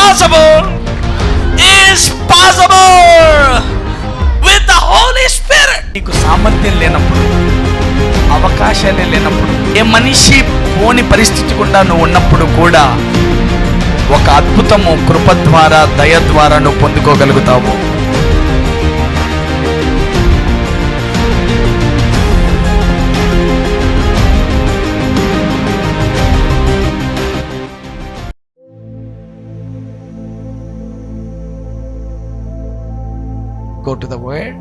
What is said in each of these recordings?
impossible is possible with the Holy Spirit. నీకు సామర్థ్యం లేనప్పుడు, అవకాశాలే లేనప్పుడు, ఏ మనిషి పోని పరిస్థితి గుండా నువ్వు ఉన్నప్పుడు కూడా ఒక అద్భుతము కృప ద్వారా, దయ ద్వారా నువ్వు పొందుకోగలుగుతావు. Go to the word.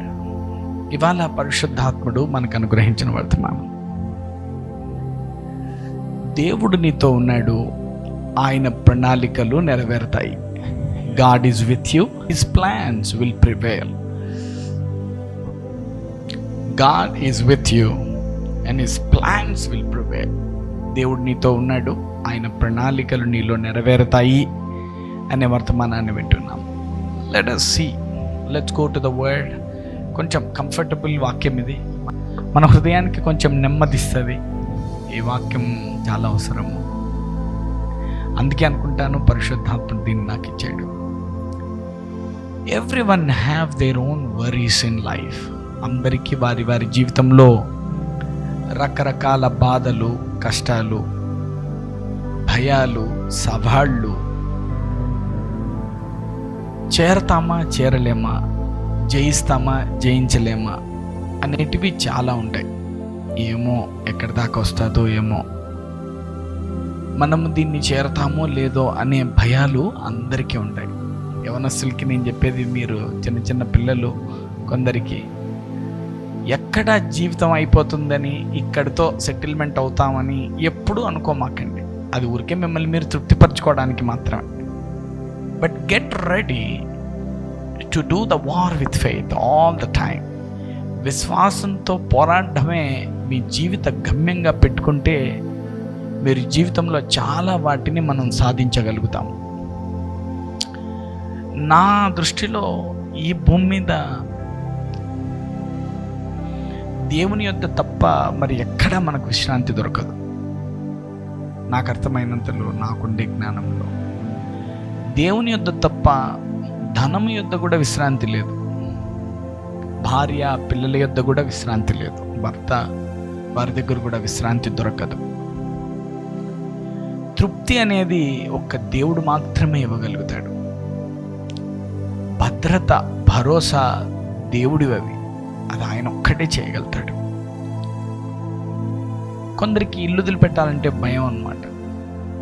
ఇవాళ పరిశుద్ధాత్ముడు మనకు అనుగ్రహించిన వర్తమానం. దేవుడు నీతో ఉన్నాడు, ఆయన ప్రణాళికలు నెరవేరుతాయి. God is with you, his plans will prevail. God is with you and his plans will prevail. దేవుడు నీతో ఉన్నాడు, ఆయన ప్రణాళికలు నీలో నెరవేరుతాయి అనే వర్తమానాన్ని వింటున్నాం. Let us see. Let's go to the word. కొంచెం కంఫర్టబుల్ వాక్యం ఇది, మన హృదయానికి కొంచెం నెమ్మదిస్తుంది. ఈ వాక్యం చాలా అవసరము. అందుకే అనుకుంటాను పరిశుద్ధాత్ముడు దీన్ని నాకు ఇచ్చాడు. Everyone have their own worries in life. అందరికీ వారి వారి జీవితంలో రకరకాల బాధలు, కష్టాలు, భయాలు, సవాళ్ళు, చేరతామా చేరలేమా, జయిస్తామా జయించలేమా అనేటివి చాలా ఉంటాయి. ఏమో ఎక్కడి దాకా వస్తుందో ఏమో, మనము దీన్ని చేరతామో లేదో అనే భయాలు అందరికీ ఉంటాయి. యవనస్తులకి నేను చెప్పేది, మీరు చిన్న చిన్న పిల్లలు కొందరికి ఎక్కడ జీవితం అయిపోతుందని, ఇక్కడితో సెటిల్మెంట్ అవుతామని ఎప్పుడూ అనుకోమాకండి. అది ఊరికే మిమ్మల్ని మీరు తృప్తిపరచుకోవడానికి మాత్రమే. But get ready to do the war with faith all the time. విశ్వాసంతో పోరాడమే మీ జీవిత గమ్యంగా పెట్టుకుంటే మీరు జీవితంలో చాలా వాటిని మనం సాధించగలుగుతాం. నా దృష్టిలో ఈ భూమి మీద దేవుని యొద్ద తప్ప మరి ఎక్కడా మనకు విశ్రాంతి దొరకదు. నాకు అర్థమైనంతలో, నాకుండే జ్ఞానంలో, దేవుని యొద్ద తప్ప ధనము యొద్ద కూడా విశ్రాంతి లేదు. భార్య పిల్లల యొద్ద కూడా విశ్రాంతి లేదు. భర్త వారి దగ్గర కూడా విశ్రాంతి దొరకదు. తృప్తి అనేది ఒక్క దేవుడు మాత్రమే ఇవ్వగలుగుతాడు. భద్రత, భరోసా దేవుడివి, అది ఆయన ఒక్కటే చేయగలుగుతాడు. కొందరికి ఇల్లు వదిలిపెట్టాలంటే భయం అన్నమాట.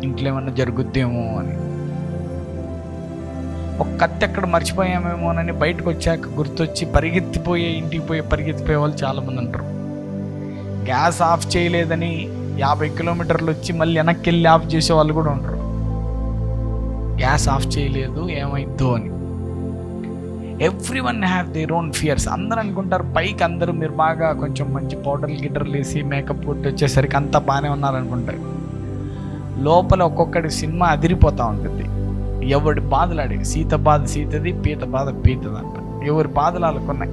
ఇంట్లో ఏమన్నా జరుగుద్దేమో అని, ఒక కత్తి ఎక్కడ మర్చిపోయామేమోనని బయటకు వచ్చాక గుర్తొచ్చి ఇంటికి పోయి పరిగెత్తిపోయే వాళ్ళు చాలామంది ఉంటారు. గ్యాస్ ఆఫ్ చేయలేదని 50 కిలోమీటర్లు వచ్చి మళ్ళీ వెనక్కి వెళ్ళి ఆఫ్ చేసే వాళ్ళు కూడా ఉంటారు. గ్యాస్ ఆఫ్ చేయలేదు, ఏమైద్దో అని. Everyone have their own fears. అందరూ అనుకుంటారు పైకి అందరూ మీరు బాగా కొంచెం మంచి పౌడర్లు గిటర్లు వేసి మేకప్ కొట్టి వచ్చేసరికి అంతా బాగానే ఉన్నారనుకుంటారు. లోపల ఒక్కొక్కటి సినిమా అదిరిపోతూ ఉంటుంది. ఎవరి బాధలాడి, సీత బాధ సీతది, పీత బాధ పీతది అంట. ఎవరి బాధలు వాళ్ళకున్నాయి.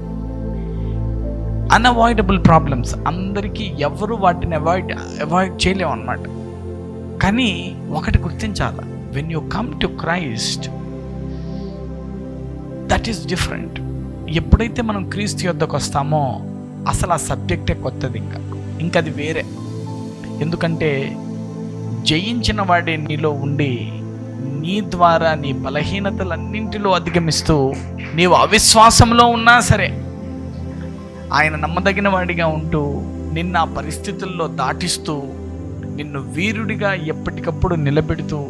అన్అవాయిడబుల్ ప్రాబ్లమ్స్ అందరికీ, ఎవరు వాటిని అవాయిడ్ చేయలేము అన్నమాట. కానీ ఒకటి గుర్తించాలి, when you come to Christ that is different. ఎప్పుడైతే మనం క్రీస్తు యొద్దకు వస్తామో అసలు ఆ సబ్జెక్టే కొత్తది. ఇంకా అది వేరే. ఎందుకంటే జయించిన వాడే నీలో ఉండి నీ ద్వారా నీ బలహీనతలన్నింటిలో అధిగమిస్తూ, నీవు అవిశ్వాసంలో ఉన్నా సరే ఆయన నమ్మదగిన వాడిగా ఉంటూ నిన్న ఆ పరిస్థితుల్లో దాటిస్తూ, నిన్ను వీరుడిగా ఎప్పటికప్పుడు నిలబెడుతూ,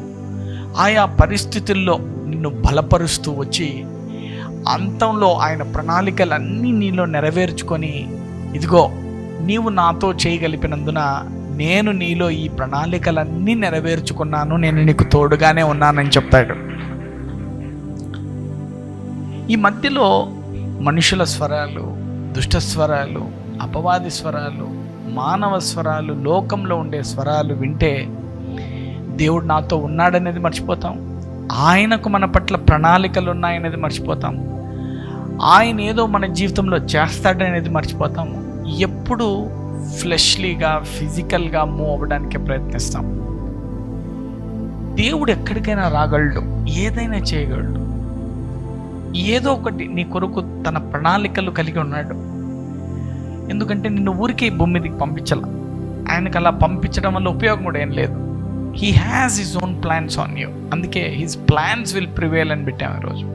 ఆయా పరిస్థితుల్లో నిన్ను బలపరుస్తూ వచ్చి అంతంలో ఆయన ప్రణాళికలన్నీ నీలో నెరవేర్చుకొని, ఇదిగో నీవు నాతో చేయగలిపినందున నేను నీలో ఈ ప్రణాళికలన్నీ నెరవేర్చుకున్నాను, నేను నీకు తోడుగానే ఉన్నానని చెప్తాడు. ఈ మధ్యలో మనుషుల స్వరాలు, దుష్ట స్వరాలు, అపవాది స్వరాలు, మానవ స్వరాలు, లోకంలో ఉండే స్వరాలు వింటే దేవుడు నాతో ఉన్నాడనేది మర్చిపోతాం. ఆయనకు మన పట్ల ప్రణాళికలు ఉన్నాయనేది మర్చిపోతాం. ఆయన ఏదో మన జీవితంలో చేస్తాడనేది మర్చిపోతాము. ఎప్పుడు ఫ్లెష్లీగా, ఫిజికల్గా మూవ్ అవ్వడానికి ప్రయత్నిస్తాం. దేవుడు ఎక్కడికైనా రాగలడు, ఏదైనా చేయగలడు. ఏదో ఒకటి నీ కొరకు తన ప్రణాళికలు కలిగి ఉన్నాడు. ఎందుకంటే నిన్ను ఊరికే భూమి మీదకి పంపించాల. ఆయనకు అలా పంపించడం వల్ల ఉపయోగం కూడా ఏం లేదు. He has his own plans on you. అందుకే హిజ్ ప్లాన్స్ విల్ ప్రివేల్ అని పెట్టాము ఈరోజు.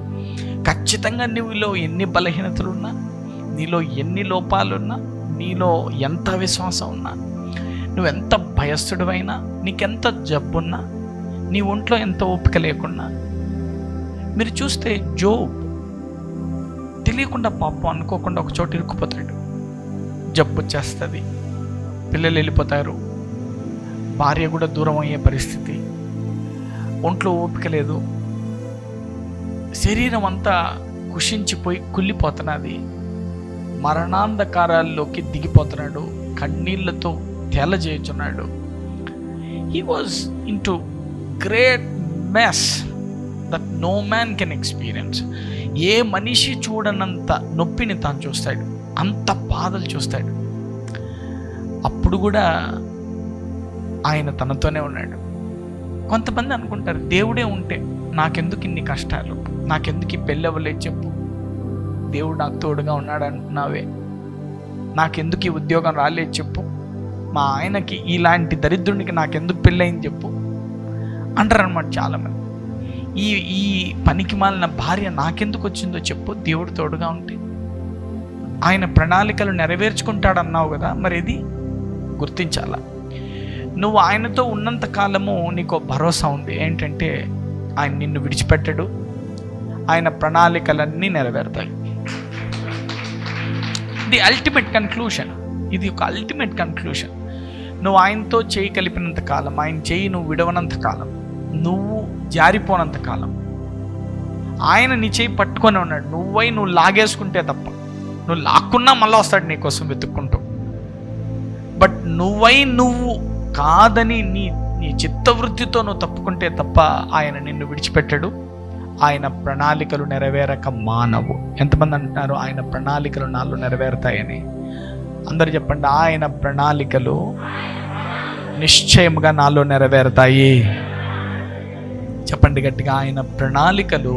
ఖచ్చితంగా నీలో ఎన్ని బలహీనతలున్నా, నీలో ఎన్ని లోపాలున్నా, నీలో ఎంత విశ్వాసం ఉన్నా, నువ్వెంత భయస్థుడివైనా, నీకెంత జబ్బున్నా, నీ ఒంట్లో ఎంత ఓపిక లేకున్నా, మీరు చూస్తే జోబ్ తెలియకుండా పాపం అనుకోకుండా ఒక చోట ఇరుక్కుపోతాడు. జబ్బు వచ్చేస్తుంది, పిల్లలు వెళ్ళిపోతారు, భార్య కూడా దూరం అయ్యే పరిస్థితి, ఒంట్లో ఓపిక లేదు, శరీరం అంతా కుషించిపోయి కుళ్ళిపోతున్నది, మరణాంధకారాల్లోకి దిగిపోతున్నాడు, కన్నీళ్లతో తేలజేయుచున్నాడు. He was into great mess that no man can experience. ఏ మనిషి చూడనంత నొప్పిని తాను చూస్తాడు, అంత బాధలు చూస్తాడు. అప్పుడు కూడా ఆయన తనతోనే ఉన్నాడు. కొంతమంది అనుకుంటారు, దేవుడే ఉంటే నాకెందుకు ఇన్ని కష్టాలు, నాకెందుకు ఈ పెళ్ళి అవ్వలేదు చెప్పు, దేవుడు నాకు తోడుగా ఉన్నాడు అంటున్నావే, నాకెందుకు ఈ ఉద్యోగం రాలేదు చెప్పు, మా ఆయనకి ఇలాంటి దరిద్రునికి నాకెందుకు పెళ్ళయింది చెప్పు అంటారు అనమాట చాలామంది. ఈ పనికి మాలిన భార్య నాకెందుకు వచ్చిందో చెప్పు, దేవుడు తోడుగా ఉంటే. ఆయన ప్రణాళికలు నెరవేర్చుకుంటాడన్నావు కదా, మరి ఇది గుర్తించాలా. నువ్వు ఆయనతో ఉన్నంత కాలము నీకు భరోసా ఉంది, ఏంటంటే ఆయన నిన్ను విడిచిపెట్టడు, ఆయన ప్రణాళికలన్నీ నెరవేరుతాయి. ది అల్టిమేట్ కన్క్లూషన్, ఇది ఒక అల్టిమేట్ కన్క్లూషన్. నువ్వు ఆయనతో చేయి కలిపినంత కాలం, ఆయన చేయి నువ్వు విడవనంత కాలం, నువ్వు జారిపోనంత కాలం, ఆయన నీ చేయి పట్టుకొని ఉన్నాడు. నువ్వు లాగేసుకుంటే తప్ప, నువ్వు లాక్కున్నా మళ్ళీ వస్తాడు నీకోసం వెతుక్కుంటూ. బట్ నువ్వు కాదని నీ చిత్తవృత్తితో నువ్వు తప్పుకుంటే తప్ప ఆయన నిన్ను విడిచిపెట్టడు. ఆయన ప్రణాళికలు నెరవేరక మానవు. ఎంతమంది అంటున్నారు ఆయన ప్రణాళికలు నాలో నెరవేరుతాయని? అందరు చెప్పండి, ఆయన ప్రణాళికలు నిశ్చయముగా నాలో నెరవేరుతాయి. చెప్పండి గట్టిగా, ఆయన ప్రణాళికలు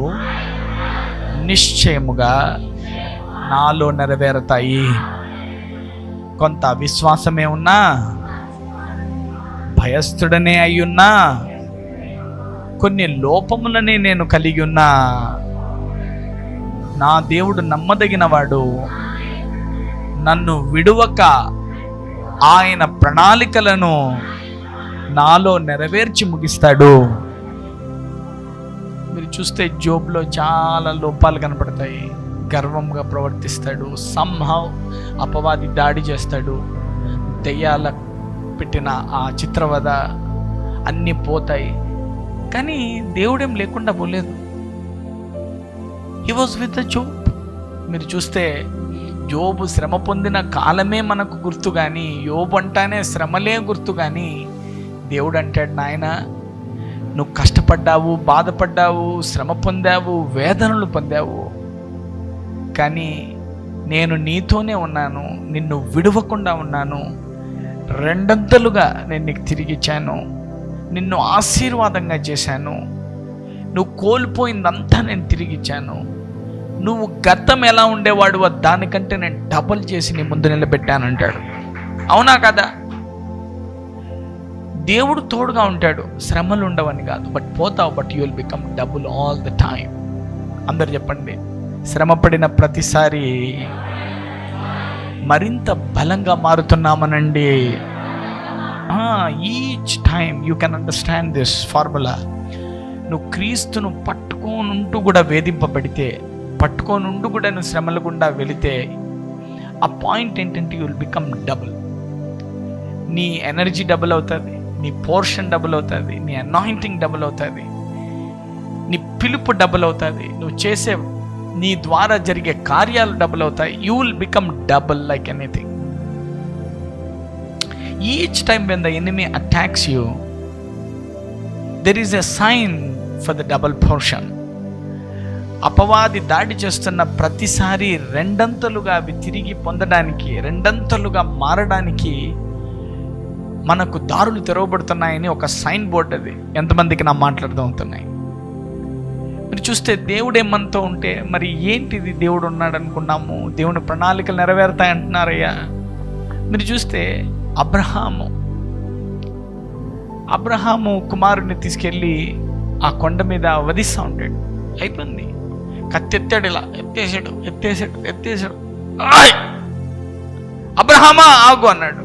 నిశ్చయముగా నాలో నెరవేరుతాయి. కొంత అవిశ్వాసమే ఉన్నా, భయస్థుడనే అయ్యున్నా, కొన్ని లోపములనే నేను కలిగి ఉన్నా, నా దేవుడు నమ్మదగినవాడు, నన్ను విడువక ఆయన ప్రణాళికలను నాలో నెరవేర్చి ముగిస్తాడు. మీరు చూస్తే జోబ్లో చాలా లోపాలు కనపడతాయి. గర్వంగా ప్రవర్తిస్తాడు, సంహవ్ అపవాది దాడి చేస్తాడు, దెయ్యాల పెట్టిన ఆ చిత్రవద అన్నీ పోతాయి. కానీ దేవుడేం లేకుండా పోలేదు. He was with the Job. మీరు చూస్తే యోబు శ్రమ పొందిన కాలమే మనకు గుర్తు, కానీ యోబు అంటానే శ్రమలే గుర్తు. కానీ దేవుడు అంటాడు, నాయన నువ్వు కష్టపడ్డావు, బాధపడ్డావు, శ్రమ పొందావు, వేదనలు పొందావు, కానీ నేను నీతోనే ఉన్నాను, నిన్ను విడవకుండా ఉన్నాను, రెండంతలుగా నేను నీకు తిరిగి ఇచ్చాను, నిన్ను ఆశీర్వాదంగా చేశాను, నువ్వు కోల్పోయిందంతా నేను తిరిగి ఇచ్చాను, నువ్వు గతం ఎలా ఉండేవాడు దానికంటే నేను డబల్ చేసి నీ ముందు నిలబెట్టానంటాడు. అవునా కదా? దేవుడు తోడుగా ఉంటాడు, శ్రమలు ఉండవని కాదు, బట్ పోతావు, but you will become double all the time. అందరు చెప్పండి, శ్రమ పడిన ప్రతిసారి మరింత బలంగా మారుతున్నామనండి. Each time you can understand this formula. నువ్వు క్రీస్తును పట్టుకోనుంటూ కూడా వేధింపబడితే, పట్టుకోనుంటూ కూడా నువ్వు శ్రమల గుండా వెళితే, ఆ పాయింట్ ఏంటంటే యూ విల్ బికమ్ డబుల్. నీ ఎనర్జీ డబుల్ అవుతుంది, నీ పోర్షన్ డబుల్ అవుతుంది, నీ అనాయింటింగ్ డబుల్ అవుతుంది, నీ పిలుపు డబుల్ అవుతుంది, నువ్వు చేసే నీ ద్వారా జరిగే కార్యాలు డబుల్ అవుతాయి. You will become double like anything. Each time when the enemy attacks you, there is a sign for the double portion. అపవాది దాడి చేస్తున్న ప్రతిసారి రెండంతలుగా అవి తిరిగి పొందడానికి, రెండంతలుగా మారడానికి మనకు దారులు తెరవబడుతున్నాయని ఒక సైన్ బోర్డ్ అది. ఎంతమందికి నా మాట్లాడుతూ అవుతున్నాయి? మీరు చూస్తే దేవుడు ఏమంతా ఉంటే మరి ఏంటిది దేవుడు ఉన్నాడు అనుకున్నాము, దేవుని ప్రణాళికలు నెరవేరుతాయి అంటున్నారయ్యా. మీరు చూస్తే అబ్రహాము కుమారుడిని తీసుకెళ్ళి ఆ కొండ మీద వధిస్తూ ఉంటాడు. అయిపోయింది, కత్తి ఎత్తాడు, ఇలా ఎత్తేసాడు. అబ్రహామా ఆగు అన్నాడు.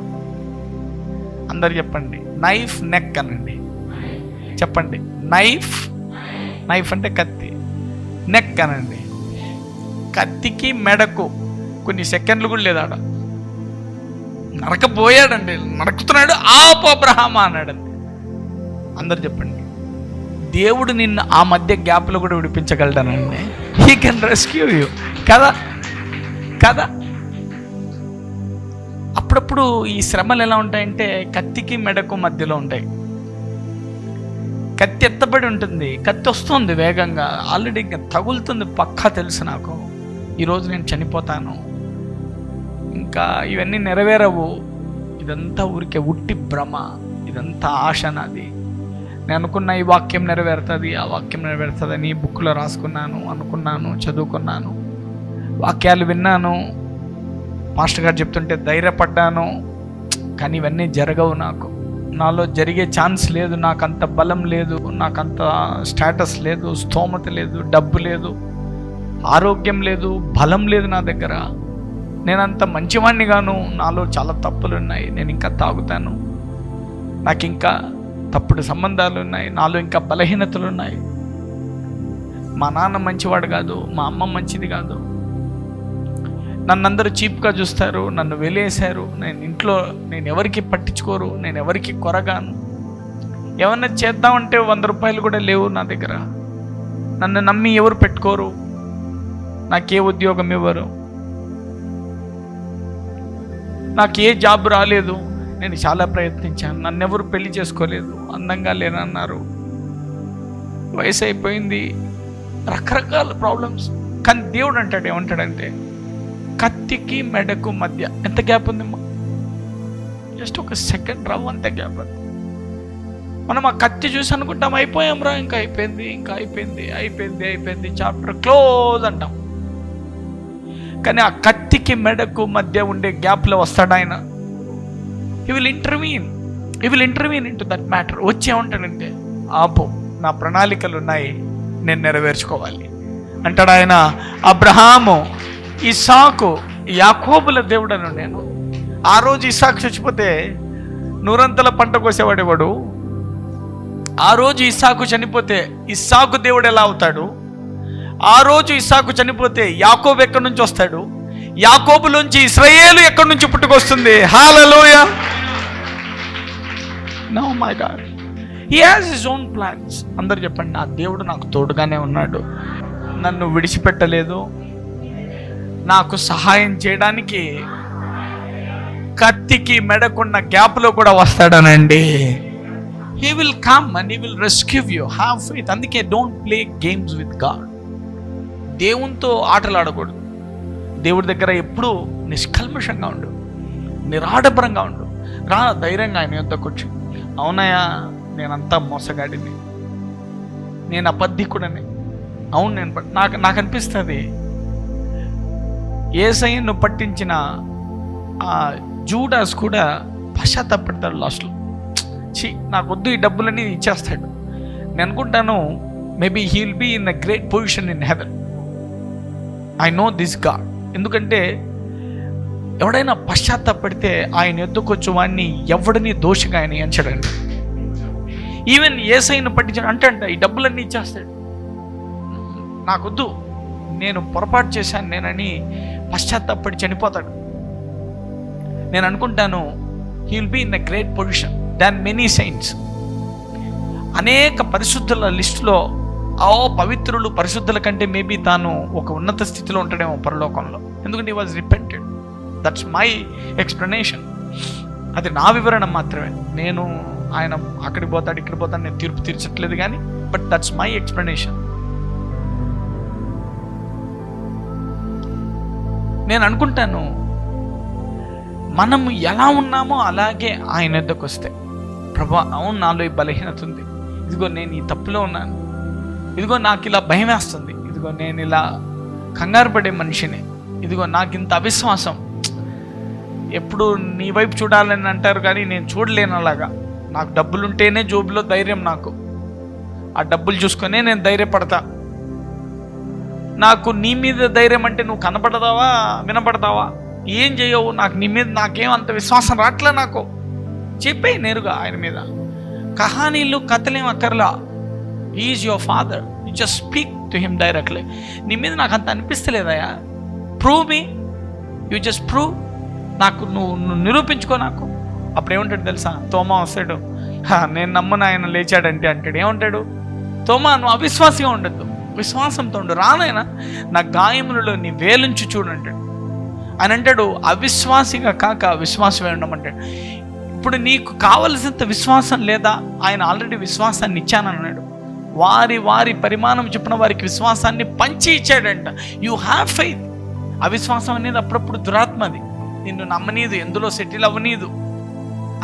అందరు చెప్పండి, నైఫ్ నెక్ అనండి. చెప్పండి, నైఫ్ అంటే కత్తి, నెక్ అనండి. కత్తికి మెడకు కొన్ని సెకండ్లు కూడా లేదు ఆడ. నరకపోయాడండి, నరుకుతున్నాడు. ఆపు అబ్రహామా అన్నాడండి. అందరు చెప్పండి, దేవుడు నిన్ను ఆ మధ్య గ్యాప్లో కూడా విడిపించగలడానండి. హీ కెన్ రెస్క్యూ యూ కదా. అప్పుడప్పుడు ఈ శ్రమలు ఎలా ఉంటాయంటే కత్తికి మెడకు మధ్యలో ఉంటాయి. కత్తి ఎత్తబడి ఉంటుంది, కత్తి వస్తుంది వేగంగా, ఆల్రెడీ తగులుతుంది, పక్కా తెలుసు నాకు, ఈరోజు నేను చనిపోతాను, ఇంకా ఇవన్నీ నెరవేరవు, ఇదంతా ఊరికే ఉట్టి భ్రమ, ఇదంతా ఆశ నాది, నేను అనుకున్న ఈ వాక్యం నెరవేరుతుంది, ఆ వాక్యం నెరవేరుతుందని బుక్లో రాసుకున్నాను, అనుకున్నాను, చదువుకున్నాను, వాక్యాలు విన్నాను, మాస్టర్ గారు చెప్తుంటే ధైర్యపడ్డాను, కానీ ఇవన్నీ జరగవు. నాలో జరిగే ఛాన్స్ లేదు, నాకంత బలం లేదు, నాకంత స్టేటస్ లేదు, స్తోమత లేదు, డబ్బు లేదు, ఆరోగ్యం లేదు, బలం లేదు నా దగ్గర, నేనంత మంచివాణ్ణి గాను, నాలో చాలా తప్పులు ఉన్నాయి, నేను ఇంకా తాగుతాను, నాకు ఇంకా తప్పుడు సంబంధాలు ఉన్నాయి, నాలో ఇంకా బలహీనతలు ఉన్నాయి, మా నాన్న మంచివాడు కాదు, మా అమ్మ మంచిది కాదు, నన్ను అందరూ చీప్గా చూస్తారు, నన్ను వెలేశారు, నేను ఎవరికి పట్టించుకోరు, నేను ఎవరికి కొరగాను, ఏమన్నా చేద్దామంటే 100 రూపాయలు కూడా లేవు నా దగ్గర, నన్ను నమ్మి ఎవరు పెట్టుకోరు, నాకే ఉద్యోగం ఇవ్వరు, నాకే జాబ్ రాలేదు, నేను చాలా ప్రయత్నించాను, నన్ను ఎవరు పెళ్లి చేసుకోలేదు, అందంగా లేనన్నారు, వయసు అయిపోయింది, రకరకాల ప్రాబ్లమ్స్. కానీ దేవుడు అంటాడు, ఏమంటాడంటే కత్తికి మెడకు మధ్య ఎంత గ్యాప్ ఉందమ్మా? జస్ట్ ఒక సెకండ్ రావు, అంతే గ్యాప్. మనం ఆ కత్తి చూసి అనుకుంటాం అయిపోయాం రా, ఇంకా అయిపోయింది, చాప్టర్ క్లోజ్ అంటాం. కానీ ఆ కత్తికి మెడకు మధ్య ఉండే గ్యాప్లో వస్తాడు ఆయన. He will intervene into that matter. వచ్చి ఏమంటాడంటే ఆపు, నా ప్రణాళికలు ఉన్నాయి, నేను నెరవేర్చుకోవాలి అంటాడు ఆయన. అబ్రహాము, ఇస్సాకు, యాకోబుల దేవుడను నేను. ఆ రోజు ఇస్సాకు చచ్చిపోతే నూరంతల పంట కోసేవాడేవాడు. ఆ రోజు ఇస్సాకు చనిపోతే ఇస్సాకు దేవుడు ఎలా అవుతాడు? ఆ రోజు ఇస్సాకు చనిపోతే యాకోబు ఎక్కడి నుంచి వస్తాడు? యాకోబులోంచి ఇశ్రాయేలు ఎక్కడి నుంచి పుట్టుకొస్తుంది? Hallelujah. No my God, he has his own plans. అందరు చెప్పండి, నా దేవుడు నాకు తోడుగానే ఉన్నాడు, నన్ను విడిచిపెట్టలేదు, నాకు సహాయం చేయడానికి కత్తికి మెడకున్న గ్యాప్లో కూడా వస్తాడనండి. He will come and he will rescue you. Have faith. అందుకే don't play games with God. దేవునితో ఆటలు ఆడకూడదు. దేవుడి దగ్గర ఎప్పుడూ నిష్కల్మషంగా ఉండు, నిరాడంబరంగా ఉండు. ధైర్యంగా ఆయన యొద్దకు వచ్చి, అవునయ్యా నేనంతా మోసగాడిని, నేను అబద్ధికుడని, అవును నాకు అనిపిస్తుంది యేసయ్యను పట్టించిన ఆ జూడాస్ కూడా పశ్చాత్తాపడతాడు లాస్ట్లో. నాకు వద్దు ఈ డబ్బులన్నీ ఇచ్చేస్తాడు. నేను అనుకుంటాను maybe he will be in a great position in heaven. I know this God. ఎందుకంటే ఎవడైనా పశ్చాత్తాపడితే ఆయన ఎద్దుకొచ్చు వాడిని ఎవడిని దోషిగా ఆయన ఎంచడండి. ఈవెన్ యేసయ్యను పట్టించాడు అంటే ఈ డబ్బులన్నీ ఇచ్చేస్తాడు. నాకొద్దు, నేను పొరపాటు చేశాను నేనని పశ్చాత్తాపడి చనిపోతాడు. నేను అనుకుంటాను he will be in a great position than many saints. అనేక పరిశుద్ధుల లిస్టులో పవిత్రులు పరిశుద్ధుల కంటే మేబీ తాను ఒక ఉన్నత స్థితిలో ఉంటాడేమో పరలోకంలో. ఎందుకంటే he was repented. That's my explanation. అది నా వివరణ మాత్రమే. నేను ఆయన అక్కడికి పోతాడు ఇక్కడికి పోతాడు నేను తీర్పు తీర్చట్లేదు కానీ, బట్ దట్స్ మై ఎక్స్ప్లెనేషన్. నేను అనుకుంటాను మనం ఎలా ఉన్నామో అలాగే ఆయన వద్దకు వస్తే, ప్రభా అవును నాలో ఈ బలహీనత ఉంది, ఇదిగో నేను ఈ తప్పులో ఉన్నాను, ఇదిగో నాకు ఇలా భయం వేస్తుంది, ఇదిగో నేను ఇలా కంగారు పడే మనిషిని, ఇదిగో నాకు ఇంత అవిశ్వాసం, ఎప్పుడు నీ వైపు చూడాలని అంటారు కానీ నేను చూడలేను అలాగా, నాకు డబ్బులుంటేనే జోబులో ధైర్యం, నాకు ఆ డబ్బులు చూసుకొనే నేను ధైర్యపడతా, నాకు నీ మీద ధైర్యం అంటే నువ్వు కనపడతావా వినపడతావా ఏం చేయవు, నాకు నీ మీద నాకేం అంత విశ్వాసం రావట్లే, నాకు చెప్పే నేరుగా ఆయన మీద. కహానీలు కథలేం అక్కర్లా. Is your father, you just speak to him directly. నీ మీద నాకు అంత అనిపిస్తలేదయా, prove me, you just prove, నాకు నువ్వు నిరూపించుకో నాకు. అప్పుడు ఏమంటాడు తెలుసా, తోమా వస్తాడు, నేను నమ్మను ఆయన లేచాడంటే అంటాడు. ఏమంటాడు, తోమా నువ్వు అవిశ్వాసంగా ఉండద్దు, విశ్వాసంతో ఉండు, రానైనా నా గాయములలో నీ వేలుంచి చూడంటాడు. ఆయన అంటాడు అవిశ్వాసిగా కాక విశ్వాసమే ఉండమంటాడు. ఇప్పుడు నీకు కావలసినంత విశ్వాసం లేదా, ఆయన ఆల్రెడీ విశ్వాసాన్ని ఇచ్చానన్నాడు. వారి వారి పరిమాణం చెప్పిన వారికి విశ్వాసాన్ని పంచి ఇచ్చాడంట. You have faith. అవిశ్వాసం అనేది అప్పుడప్పుడు దురాత్మది, నిన్ను నమ్మనీదు, ఎందులో సెటిల్ అవ్వనీదు.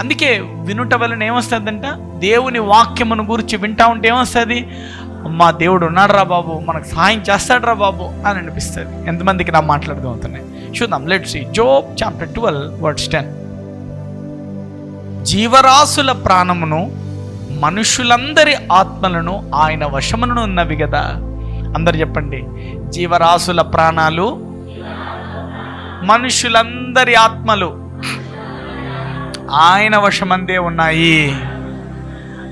అందుకే వినుట వలన ఏమొస్తుందంట, దేవుని వాక్యమును గురించి వింటా ఉంటే ఏమొస్తుంది, అమ్మా దేవుడు ఉన్నాడు రా బాబు, మనకు సహాయం చేస్తాడు రా బాబు అని అనిపిస్తుంది. ఎంతమందికి నా మాట్లాడుతూ అవుతున్నాయి చూద్దాం. Let's see Job chapter 12 verse 10. జీవరాశుల ప్రాణమును మనుషులందరి ఆత్మలను ఆయన వశమును ఉన్నవి కదా. అందరు చెప్పండి, జీవరాశుల ప్రాణాలు మనుషులందరి ఆత్మలు ఆయన వశమందే ఉన్నాయి.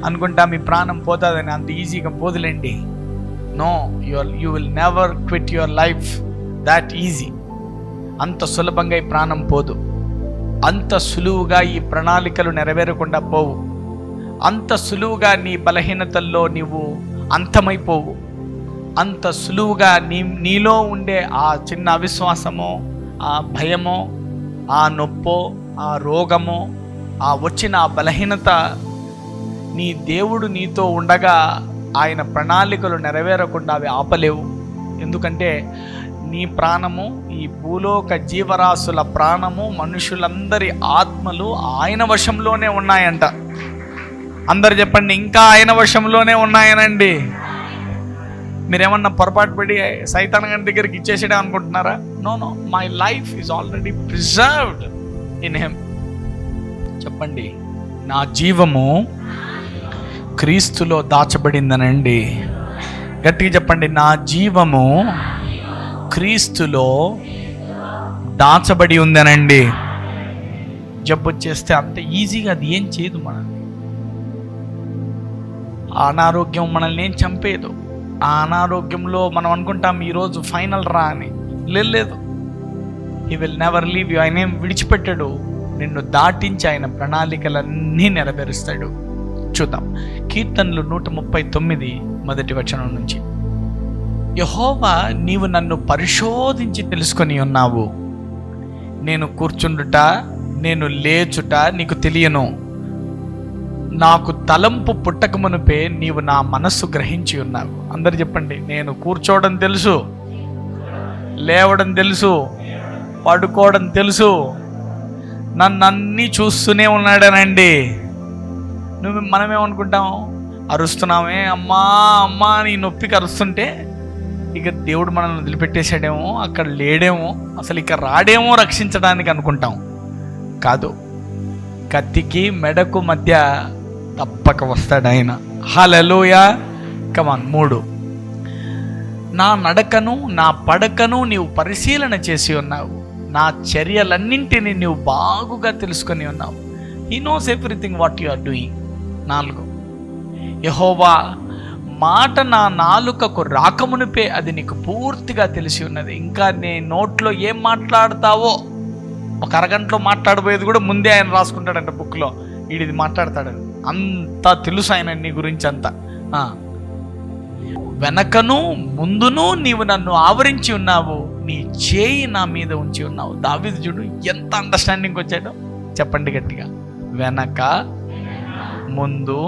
అనుకుంటా మీ ప్రాణం పోతుందని, అంత ఈజీగా పోదులేండి. No, you will never quit your life that easy. అంత సులభంగా ఈ ప్రాణం పోదు, అంత సులువుగా ఈ ప్రణాళికలు నెరవేరకుండా పోవు, అంత సులువుగా నీ బలహీనతల్లో నీవు అంతమైపోవు, అంత సులువుగా నీలో ఉండే ఆ చిన్న అవిశ్వాసమో, ఆ భయమో, ఆ నొప్పో, ఆ రోగమో, ఆ వచ్చిన ఆ బలహీనత, నీ దేవుడు నీతో ఉండగా ఆయన ప్రణాళికలు నెరవేరకుండా అవి ఆపలేవు. ఎందుకంటే నీ ప్రాణము, ఈ భూలోక జీవరాశుల ప్రాణము, మనుషులందరి ఆత్మలు ఆయన వశంలోనే ఉన్నాయంట. అందరు చెప్పండి, ఇంకా ఆయన వశంలోనే ఉన్నాయనండి. మీరేమన్నా పొరపాటు పడి సైతాన్ గారి దగ్గరికి ఇచ్చేసేడే అనుకుంటున్నారా? No no, my life is already preserved in him. చెప్పండి, నా జీవము క్రీస్తులో దాచబడిందనండి. గట్టిగా చెప్పండి, నా జీవము క్రీస్తులో దాచబడి ఉందనండి. జబ్బు వచ్చేస్తే అంత ఈజీగా అది ఏం చేయదు మనల్ని. అనారోగ్యం మనల్ని ఏం చంపేదు. ఆ అనారోగ్యంలో మనం అనుకుంటాం ఈరోజు ఫైనల్ రా అని. లేదు, he will never leave you. ఆయన ఏం విడిచిపెట్టాడు, నిన్ను దాటించి ఆయన ప్రణాళికలన్నీ నెరవేరుస్తాడు. చూద్దాం కీర్తనలు 139 మొదటి వచనం నుంచి. యెహోవా, నీవు నన్ను పరిశోధించి తెలుసుకొని ఉన్నావు. నేను కూర్చుండుట, నేను లేచుట నీకు తెలియను. నాకు తలంపు పుట్టక మునుపే నీవు నా మనస్సు గ్రహించి ఉన్నావు. అందరు చెప్పండి, నేను కూర్చోవడం తెలుసు, లేవడం తెలుసు, పడుకోవడం తెలుసు, నన్ను అన్నీ చూస్తూనే ఉన్నాడనండి. మనమేమనుకుంటాం, అరుస్తున్నామే, అమ్మా అమ్మా నీ నొప్పికి అరుస్తుంటే ఇక దేవుడు మనల్ని వదిలిపెట్టేసాడేమో, అక్కడ లేడేమో, అసలు ఇక రాడేమో రక్షించడానికి అనుకుంటాం. కాదు, కత్తికి మెడకు మధ్య తప్పక వస్తాడు ఆయన. హల్లెలూయా. కమాన్. 3, నా నడకను నా పడకను నీవు పరిశీలన చేసి ఉన్నావు, నా చర్యలన్నింటినీ నీవు బాగుగా తెలుసుకొని ఉన్నావు. He knows everything what you are doing. 4, యెహోవా, మాట నా నాలుకకు రాకమునిపే అది నీకు పూర్తిగా తెలిసి ఉన్నది. ఇంకా నీ నోట్లో ఏం మాట్లాడతావో, ఒక అరగంటలో మాట్లాడబోయేది కూడా ముందే ఆయన రాసుకుంటాడంట బుక్లో, వీడిది మాట్లాడతాడని. అంతా తెలుసు ఆయన నీ గురించి అంతా. వెనకను ముందును నీవు నన్ను ఆవరించి ఉన్నావు, నీ చేయి నా మీద ఉంచి ఉన్నావు. దావీదు చూడు ఎంత అండర్స్టాండింగ్ వచ్చాడో. చెప్పండి గట్టిగా, వెనక ముందు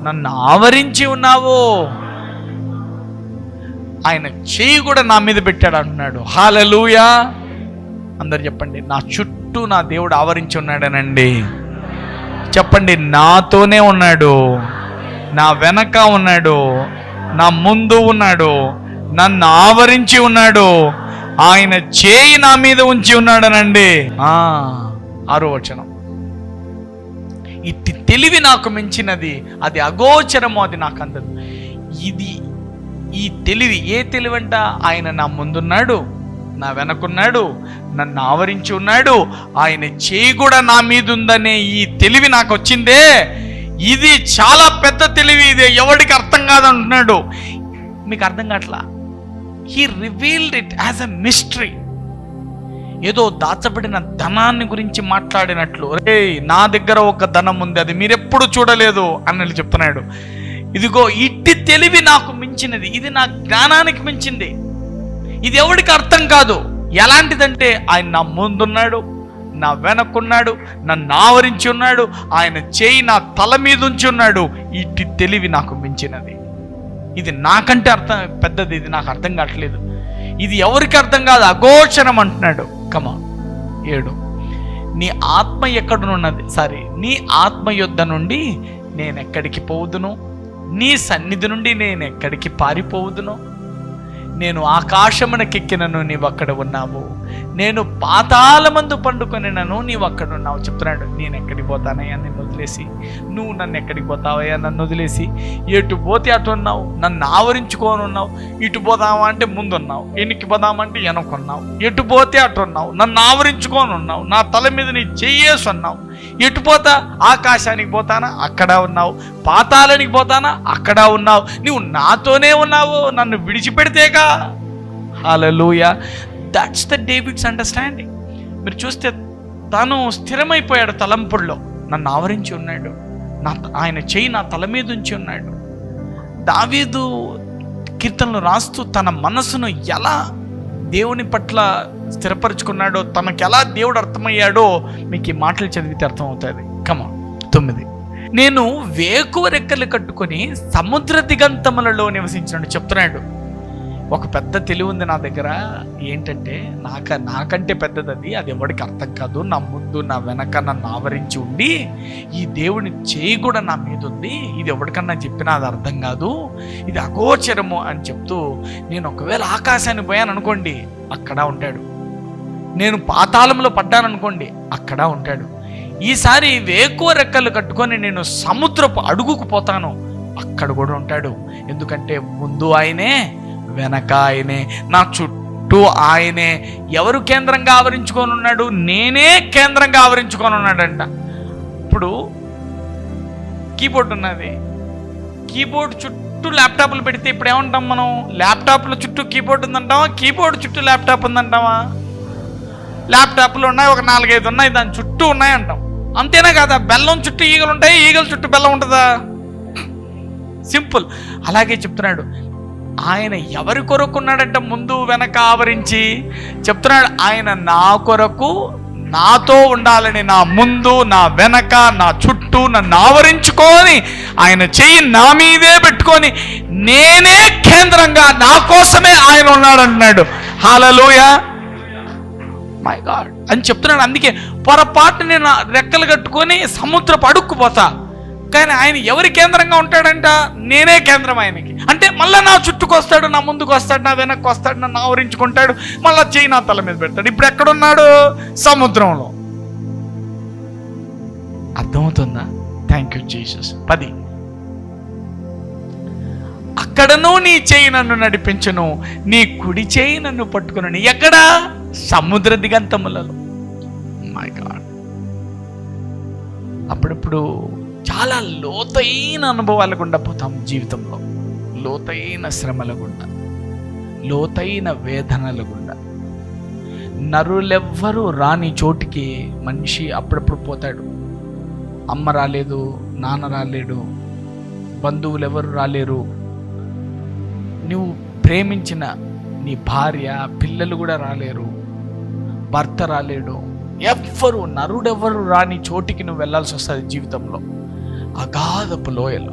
నన్ను ఆవరించి ఉన్నావు. ఆయన చేయి కూడా నా మీద పెట్టాడు అంటున్నాడు. హల్లెలూయా. అందరు చెప్పండి, నా చుట్టూ చుట్టూ నా దేవుడు ఆవరించి ఉన్నాడనండి. చెప్పండి, నాతోనే ఉన్నాడు, నా వెనక ఉన్నాడు, నా ముందు ఉన్నాడు, నన్ను ఆవరించి ఉన్నాడు, ఆయన చేయి నా మీద ఉంచి ఉన్నాడనండి. 6వ వచనం, ఇట్టి తెలివి నాకు మించినది, అది అగోచరము, అది నాకు అందదు. ఈ తెలివి, ఏ తెలివి అంట? ఆయన నా ముందున్నాడు, నా వెనకున్నాడు, నన్ను ఆవరించి ఉన్నాడు, ఆయన చేయి కూడా నా మీద ఉందనే ఈ తెలివి నాకు వచ్చిందే, ఇది చాలా పెద్ద తెలివి, ఇది ఎవరికి అర్థం కాదంటున్నాడు. మీకు అర్థం కావట్లా? He revealed it as a mystery. ఏదో దాచబడిన ధనాన్ని గురించి మాట్లాడినట్లు, రే నా దగ్గర ఒక ధనం ఉంది, అది మీరెప్పుడు చూడలేదు అన్నట్లు చెప్తున్నాడు. ఇదిగో ఇట్టి తెలివి నాకు మించినది, ఇది నా జ్ఞానానికి మించింది, ఇది ఎవరికి అర్థం కాదు. ఎలాంటిదంటే ఆయన నా ముందున్నాడు, నా వెనక్కున్నాడు, నన్ను ఆవరించి ఉన్నాడు, ఆయన చేయి నా తల మీద ఉంచి ఉన్నాడు. ఇట్టి తెలివి నాకు మించినది, ఇది నాకంటే అర్థం పెద్దది, ఇది నాకు అర్థం కావట్లేదు, ఇది ఎవరికి అర్థం కాదు, అగోచరం అంటున్నాడు. కమా 7, నీ ఆత్మ ఎక్కడున్నది, నీ ఆత్మ యొద్ద నుండి నేనెక్కడికి పోవుదును, నీ సన్నిధి నుండి నేనెక్కడికి పారిపోవుదును. నేను ఆకాశమునకెక్కినను, నీవు అక్కడ ఉన్నావు, నేను పాతాళమందు పండుకొనినను, నీవు అక్కడ ఉన్నావు. చెప్తున్నాడు, నేను ఎక్కడికి పోతానయ్యా నిన్ను వదిలేసి, నువ్వు నన్ను ఎక్కడికి పోతావయ్యా నన్ను వదిలేసి, ఎటు పోతే అటు ఉన్నావు, నన్ను ఆవరించుకొని ఉన్నావు, ఇటు పోదామా అంటే ముందున్నావు, ఎన్నికి పోదామంటే వెనకున్నావు, ఎటు పోతే అటు ఉన్నావు, నన్ను ఆవరించుకొని ఉన్నావు, నా తల మీద నీ చెయ్యేసి ఉన్నావు. ఎటు పోతా? ఆకాశానికి పోతానా, అక్కడ ఉన్నావు, పాతాళానికి పోతానా, అక్కడ ఉన్నావు, నువ్వు నాతోనే ఉన్నావు, నన్ను విడిచిపెడితేగా. హల్లెలూయా, దట్స్ ద డేవిడ్స్ అండర్స్టాండింగ్. మీరు చూస్తే తను స్థిరమైపోయాడు తలంపుల్లో, నన్ను ఆవరించి ఉన్నాడు, ఆయన చెయ్యి నా తల మీద ఉంచి ఉన్నాడు. దావీదు కీర్తనలు రాస్తూ తన మనసును ఎలా దేవుని పట్ల స్థిరపరుచుకున్నాడో, తనకు ఎలా దేవుడు అర్థమయ్యాడో మీకు ఈ మాటలు చదివితే అర్థమవుతుంది. కమా 9, నేను వేకువ రెక్కలు కట్టుకొని సముద్ర దిగంతములలో నివసించినట్టు చెప్తున్నాడు. ఒక పెద్ద తెలివి ఉంది నా దగ్గర, ఏంటంటే నాకంటే పెద్దది, అది ఎవరికి అర్థం కాదు, నా ముందు నా వెనక నన్ను ఆవరించి ఉండి ఈ దేవుని చేయి కూడా నా మీద ఉంది, ఇది ఎవరికన్నా చెప్పినా అది అర్థం కాదు, ఇది అగోచరము అని చెప్తూ, నేను ఒకవేళ ఆకాశానికి పోయాను అనుకోండి, అక్కడ ఉంటాడు, నేను పాతాళంలో పడ్డాను అనుకోండి, అక్కడ ఉంటాడు. ఈసారి వేకువ రెక్కలు కట్టుకొని నేను సముద్రపు అడుగుకు పోతాను, అక్కడ కూడా ఉంటాడు. ఎందుకంటే ముందు ఆయనే, వెనక ఆయనే, నా చుట్టూ ఆయనే. ఎవరు కేంద్రంగా ఆవరించుకొని ఉన్నాడు? నేనే కేంద్రంగా ఆవరించుకొని ఉన్నాడంట. ఇప్పుడు కీబోర్డ్ ఉన్నది, కీబోర్డ్ చుట్టూ ల్యాప్టాప్లు పెడితే ఇప్పుడు ఏమంటాం మనం? ల్యాప్టాప్ల చుట్టూ కీబోర్డ్ ఉందంటావా, కీబోర్డ్ చుట్టూ ల్యాప్టాప్ ఉందంటావా? ల్యాప్టాప్లు ఉన్నాయి, ఒక 4-5 ఉన్నాయి, దాని చుట్టూ ఉన్నాయి అంటాం. అంతేనా కదా? బెల్లం చుట్టూ ఈగలు ఉంటాయి, ఈగల చుట్టూ బెల్లం ఉంటుందా? సింపుల్. అలాగే చెప్తున్నాడు, ఆయన ఎవరి కొరకు ఉన్నాడంటే ముందు వెనక ఆవరించి చెప్తున్నాడు, ఆయన నా కొరకు నాతో ఉండాలని, నా ముందు నా వెనక నా చుట్టూ నన్ను ఆవరించుకొని ఆయన చెయ్యి నా మీదే పెట్టుకొని నేనే కేంద్రంగా, నా కోసమే ఆయన ఉన్నాడంటున్నాడు. హల్లెలూయా, మై గాడ్ అని చెప్తున్నాడు. అందుకే పొరపాటు నేను రెక్కలు కట్టుకొని సముద్రపు అడుక్కుపోతా, కానీ ఆయన ఎవరి కేంద్రంగా ఉంటాడంట? నేనే కేంద్రం ఆయనకి. అంటే మళ్ళీ నా చుట్టుకు వస్తాడు, నా ముందుకు వస్తాడు, నా వెనక్కి వస్తాడు, నన్ను ఆవరించుకుంటాడు, మళ్ళీ చెయ్యి నా తల మీద పెడతాడు. ఇప్పుడు ఎక్కడున్నాడు? సముద్రంలో. అర్థమవుతుందా? Thank you Jesus. 10, అక్కడను నీ చేయి నన్ను నడిపించును, నీ కుడి చేయి నన్ను పట్టుకును. ఎక్కడ? సముద్ర దిగంతములలో. My God. అప్పుడప్పుడు చాలా లోతైన అనుభవాల గుండా పోతాం జీవితంలో, లోతైన శ్రమల గుండా, లోతైన వేదనల గుండా. నరులెవ్వరూ రాని చోటికి మనిషి అప్పుడప్పుడు పోతాడు. అమ్మ రాలేదు, నాన్న రాలేడు, బంధువులు ఎవరు రాలేరు, నువ్వు ప్రేమించిన నీ భార్య పిల్లలు కూడా రాలేరు, భర్త రాలేడు, ఎవ్వరు నరుడెవ్వరు రాని చోటికి నువ్వు వెళ్ళాల్సి వస్తుంది జీవితంలో. అగాధపు లోయలు,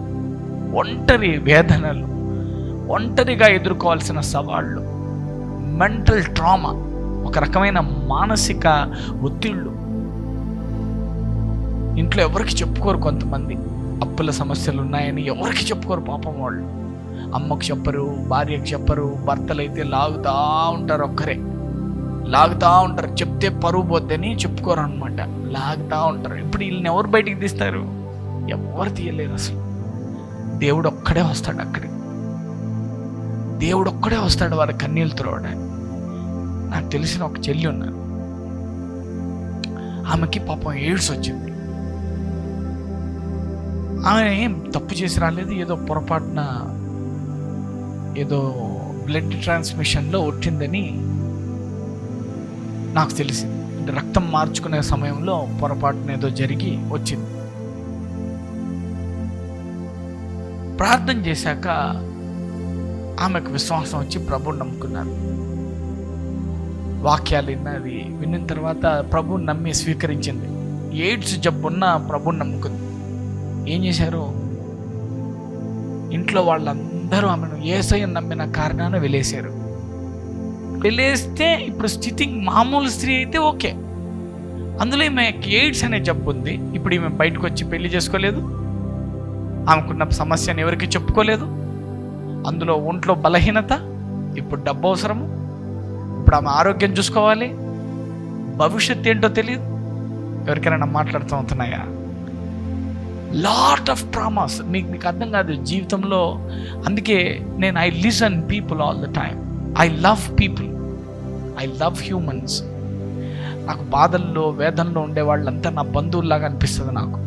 ఒంటరి వేదనలు, ఒంటరిగా ఎదుర్కోవాల్సిన సవాళ్ళు, మెంటల్ ట్రామా, ఒక రకమైన మానసిక ఒత్తిళ్ళు, ఇంట్లో ఎవరికి చెప్పుకోరు. కొంతమంది అప్పుల సమస్యలు ఉన్నాయని ఎవరికి చెప్పుకోరు పాపం. వాళ్ళు అమ్మకు చెప్పరు, భార్యకు చెప్పరు. భర్తలు అయితే లాగుతూ ఉంటారు, ఒక్కరే లాగుతూ ఉంటారు. చెప్తే పరువు పోద్దని చెప్పుకోరు అనమాట, లాగుతూ ఉంటారు. ఇప్పుడు వీళ్ళని ఎవరు బయటికి తీస్తారు? ఎవరు తీయలేరు అసలు. దేవుడు ఒక్కడే వస్తాడు అక్కడికి. దేవుడు ఒక్కడే వస్తాడు వారి కన్నీళ్ళు తుడవడానికి. నాకు తెలిసిన ఒక చెల్లి ఉన్నారు, ఆమెకి పాపం ఎయిడ్స్ వచ్చింది. ఆమె ఏం తప్పు చేసి రాలేదు, ఏదో పొరపాటున ఏదో బ్లడ్ ట్రాన్స్మిషన్లో వచ్చిందని నాకు తెలిసింది. అంటే రక్తం మార్చుకునే సమయంలో పొరపాటున ఏదో జరిగి వచ్చింది. ప్రార్థన చేశాక ఆమెకు విశ్వాసం వచ్చి ప్రభువుని నమ్ముకున్నారు. వాక్యాలు విన్నది, విన్న తర్వాత ప్రభువుని నమ్మి స్వీకరించింది. ఎయిడ్స్ జబ్బున్న ప్రభువుని నమ్ముకుంది. ఏం చేశారు? ఇంట్లో వాళ్ళందరూ ఆమెను యేసయ్యను నమ్మిన కారణాన వెలేశారు. వెలేస్తే ఇప్పుడు స్థితి మామూలు స్త్రీ అయితే ఓకే, అందులో ఈమె ఎయిడ్స్ అనే జబ్బు ఉంది. ఇప్పుడు ఈమె బయటకు వచ్చి పెళ్లి చేసుకోలేదు, ఆమెకున్న సమస్యను ఎవరికి చెప్పుకోలేదు. అందులో ఒంట్లో బలహీనత, ఇప్పుడు డబ్బు అవసరము, ఇప్పుడు ఆమె ఆరోగ్యం చూసుకోవాలి, భవిష్యత్తు ఏంటో తెలియదు. ఎవరికైనా మాట్లాడుతూ అవుతున్నాయా? Lot of traumas. నీకు అర్థం కాదు జీవితంలో. అందుకే నేను I listen people all the time. I love people, I love humans. నాకు బాధల్లో వేదనలో ఉండే వాళ్ళంతా నా బంధువుల్లాగా అనిపిస్తుంది. నాకు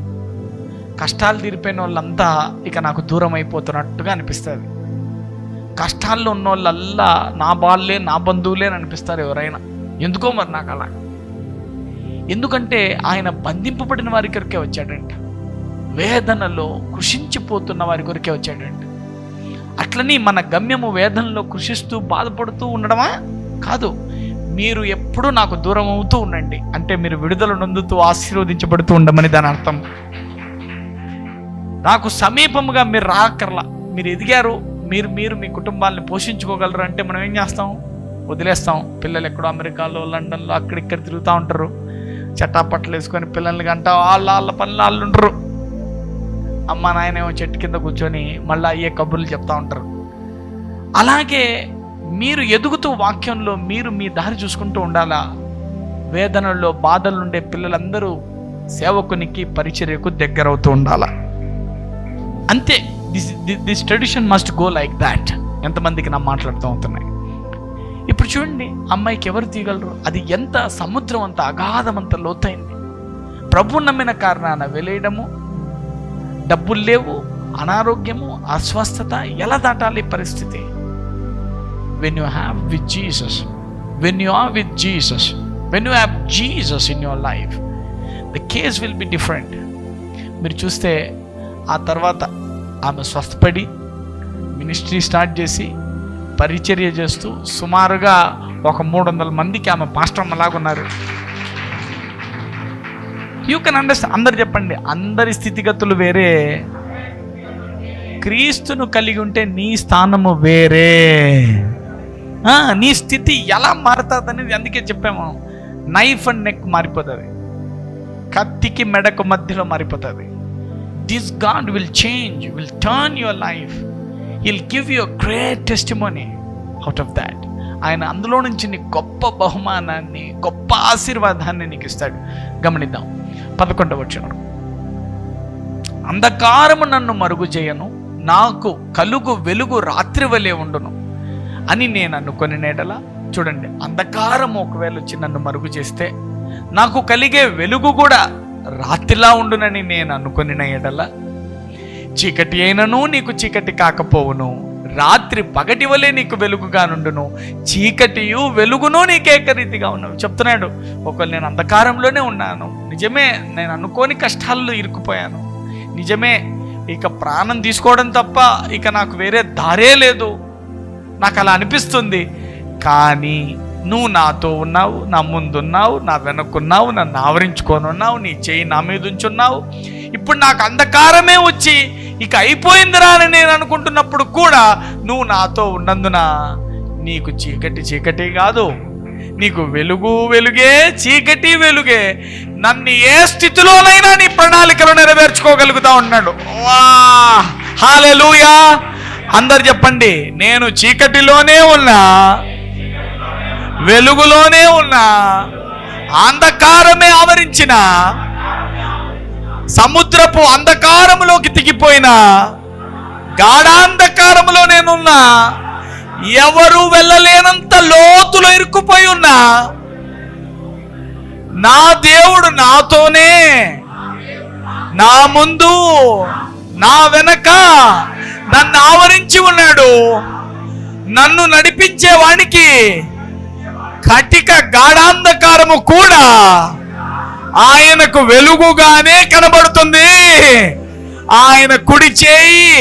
కష్టాలు తీరిపోయిన వాళ్ళంతా ఇక నాకు దూరం అయిపోతున్నట్టుగా అనిపిస్తుంది. కష్టాల్లో ఉన్న వాళ్ళల్లా నా వాళ్ళే, నా బంధువులే అని అనిపిస్తారు ఎవరైనా. ఎందుకో మరి నాకు అలా. ఎందుకంటే ఆయన బంధింపబడిన వారి కొరికే వచ్చాడంట, వేదనలో కృషించిపోతున్న వారి కొరికే వచ్చాడంట. అట్లని మన గమ్యము వేదనలో కృషిస్తూ బాధపడుతూ ఉండడమా? కాదు. మీరు ఎప్పుడూ నాకు దూరం అవుతూ ఉండండి అంటే మీరు విడుదల నొందుతూ ఆశీర్వదించబడుతూ ఉండమని దాని అర్థం. నాకు సమీపముగా మీరు రాకర్లా. మీరు ఎదిగారు, మీరు మీ కుటుంబాలను పోషించుకోగలరు అంటే మనం ఏం చేస్తాం? వదిలేస్తాం. పిల్లలు ఎక్కడో అమెరికాలో, లండన్లో అక్కడిక్కడ తిరుగుతూ ఉంటారు. చట్టాపట్లు వేసుకొని పిల్లల్ని గంట వాళ్ళ పనులు వాళ్ళు ఉండరు. అమ్మ నాయనేమో చెట్టు కింద కూర్చొని మళ్ళీ అయ్యే కబుర్లు చెప్తా ఉంటారు. అలాగే మీరు ఎదుగుతూ వాక్యంలో మీరు మీ దారి చూసుకుంటూ ఉండాలా. వేదనల్లో బాధలు ఉండే పిల్లలందరూ సేవకునికి పరిచర్యకు దగ్గర అవుతూ ఉండాలా. అంతే. This tradition must go like that. ఎంతమందికి నా మాట్లాడుతూ అవుతున్నాయి. ఇప్పుడు చూడండి, అమ్మాయికి ఎవరు తీయగలరు? అది ఎంత సముద్రం, అంత అగాధం, అంత లోతైంది. ప్రభు నమ్మిన కారణాన వెలేయడము, డబ్బులు లేవు, అనారోగ్యము, అస్వస్థత. ఎలా దాటాలి పరిస్థితి? when you have with Jesus, when you are with Jesus, when you have Jesus in your life, the case will be different. మీరు చూస్తే ఆ తర్వాత ఆమె స్వస్థపడి మినిస్ట్రీ స్టార్ట్ చేసి పరిచర్య చేస్తూ సుమారుగా ఒక 300 మందికి ఆమె పాస్టర్ అమ్మలాగా ఉన్నారు. You can understand. అందరు చెప్పండి, అందరి స్థితిగతులు వేరే. క్రీస్తును కలిగి ఉంటే నీ స్థానము వేరే. నీ స్థితి ఎలా మారుతుంది అనేది అందుకే చెప్పాము. నైఫ్ అండ్ నెక్ మారిపోతుంది, కత్తికి మెడకు మధ్యలో మారిపోతుంది. This God will change, will turn your life. Heal give you a great testimony out of that. ఆయన అందులో నుంచి నీకు గొప్ప బహుమానాన్ని, గొప్ప ఆశీర్వాదాన్ని నీకు ఇస్తాడు. గమనిద్దాం 11వ వచనం. అంధకారము నన్ను మరుగు చేయను, నాకు కలుగు వెలుగు రాత్రి వలె ఉండును అని నేను అనుకొని నేడలా. చూడండి, అంధకారం ఒకవేళ వచ్చి నన్ను మరుగు చేస్తే నాకు కలిగే వెలుగు కూడా రాత్రిలా ఉండునని నేను అనుకొని ఎడల, చీకటి అయినను నీకు చీకటి కాకపోవును, రాత్రి పగటి వలె నీకు వెలుగుగా నుండును, చీకటియు వెలుగును నీకు ఏకరీతిగా ఉన్నావు. చెప్తున్నాడు, ఒకవేళ నేను అంధకారంలోనే ఉన్నాను, నిజమే, నేను అనుకోని కష్టాల్లో ఇరుక్కుపోయాను, నిజమే, ఇక ప్రాణం తీసుకోవడం తప్ప ఇక నాకు వేరే దారే లేదు, నాకు అలా అనిపిస్తుంది. కానీ నువ్వు నాతో ఉన్నావు, నా ముందున్నావు, నా వెనక్కున్నావు, నన్ను ఆవరించుకొని ఉన్నావు, నీ చేయి నా మీద ఉంచున్నావు. ఇప్పుడు నాకు అంధకారమే వచ్చి ఇక అయిపోయిందిరా అని నేను అనుకుంటున్నప్పుడు కూడా నువ్వు నాతో ఉన్నందున నీకు చీకటి చీకటి కాదు, నీకు వెలుగు వెలుగే, చీకటి వెలుగే. నన్ను ఏ స్థితిలోనైనా నీ ప్రణాళికలు నెరవేర్చుకోగలుగుతా ఉన్నాడు. వా హల్లెలూయా. అందరు చెప్పండి, నేను చీకటిలోనే ఉన్నా, వెలుగులోనే ఉన్నా, అంధకారమే ఆవరించిన, సముద్రపు అంధకారములోకి దిగిపోయినా, గాఢాంధకారములో నేనున్నా, ఎవరు వెళ్ళలేనంత లోతులో ఇరుక్కుపోయి ఉన్నా, నా దేవుడు నాతోనే, నా ముందు నా వెనక నన్ను ఆవరించి ఉన్నాడు. నన్ను నడిపించేవానికి కటిక గాఢాంధకారము కూడా ఆయనకు వెలుగుగానే కనబడుతుంది. ఆయన కుడి చేయి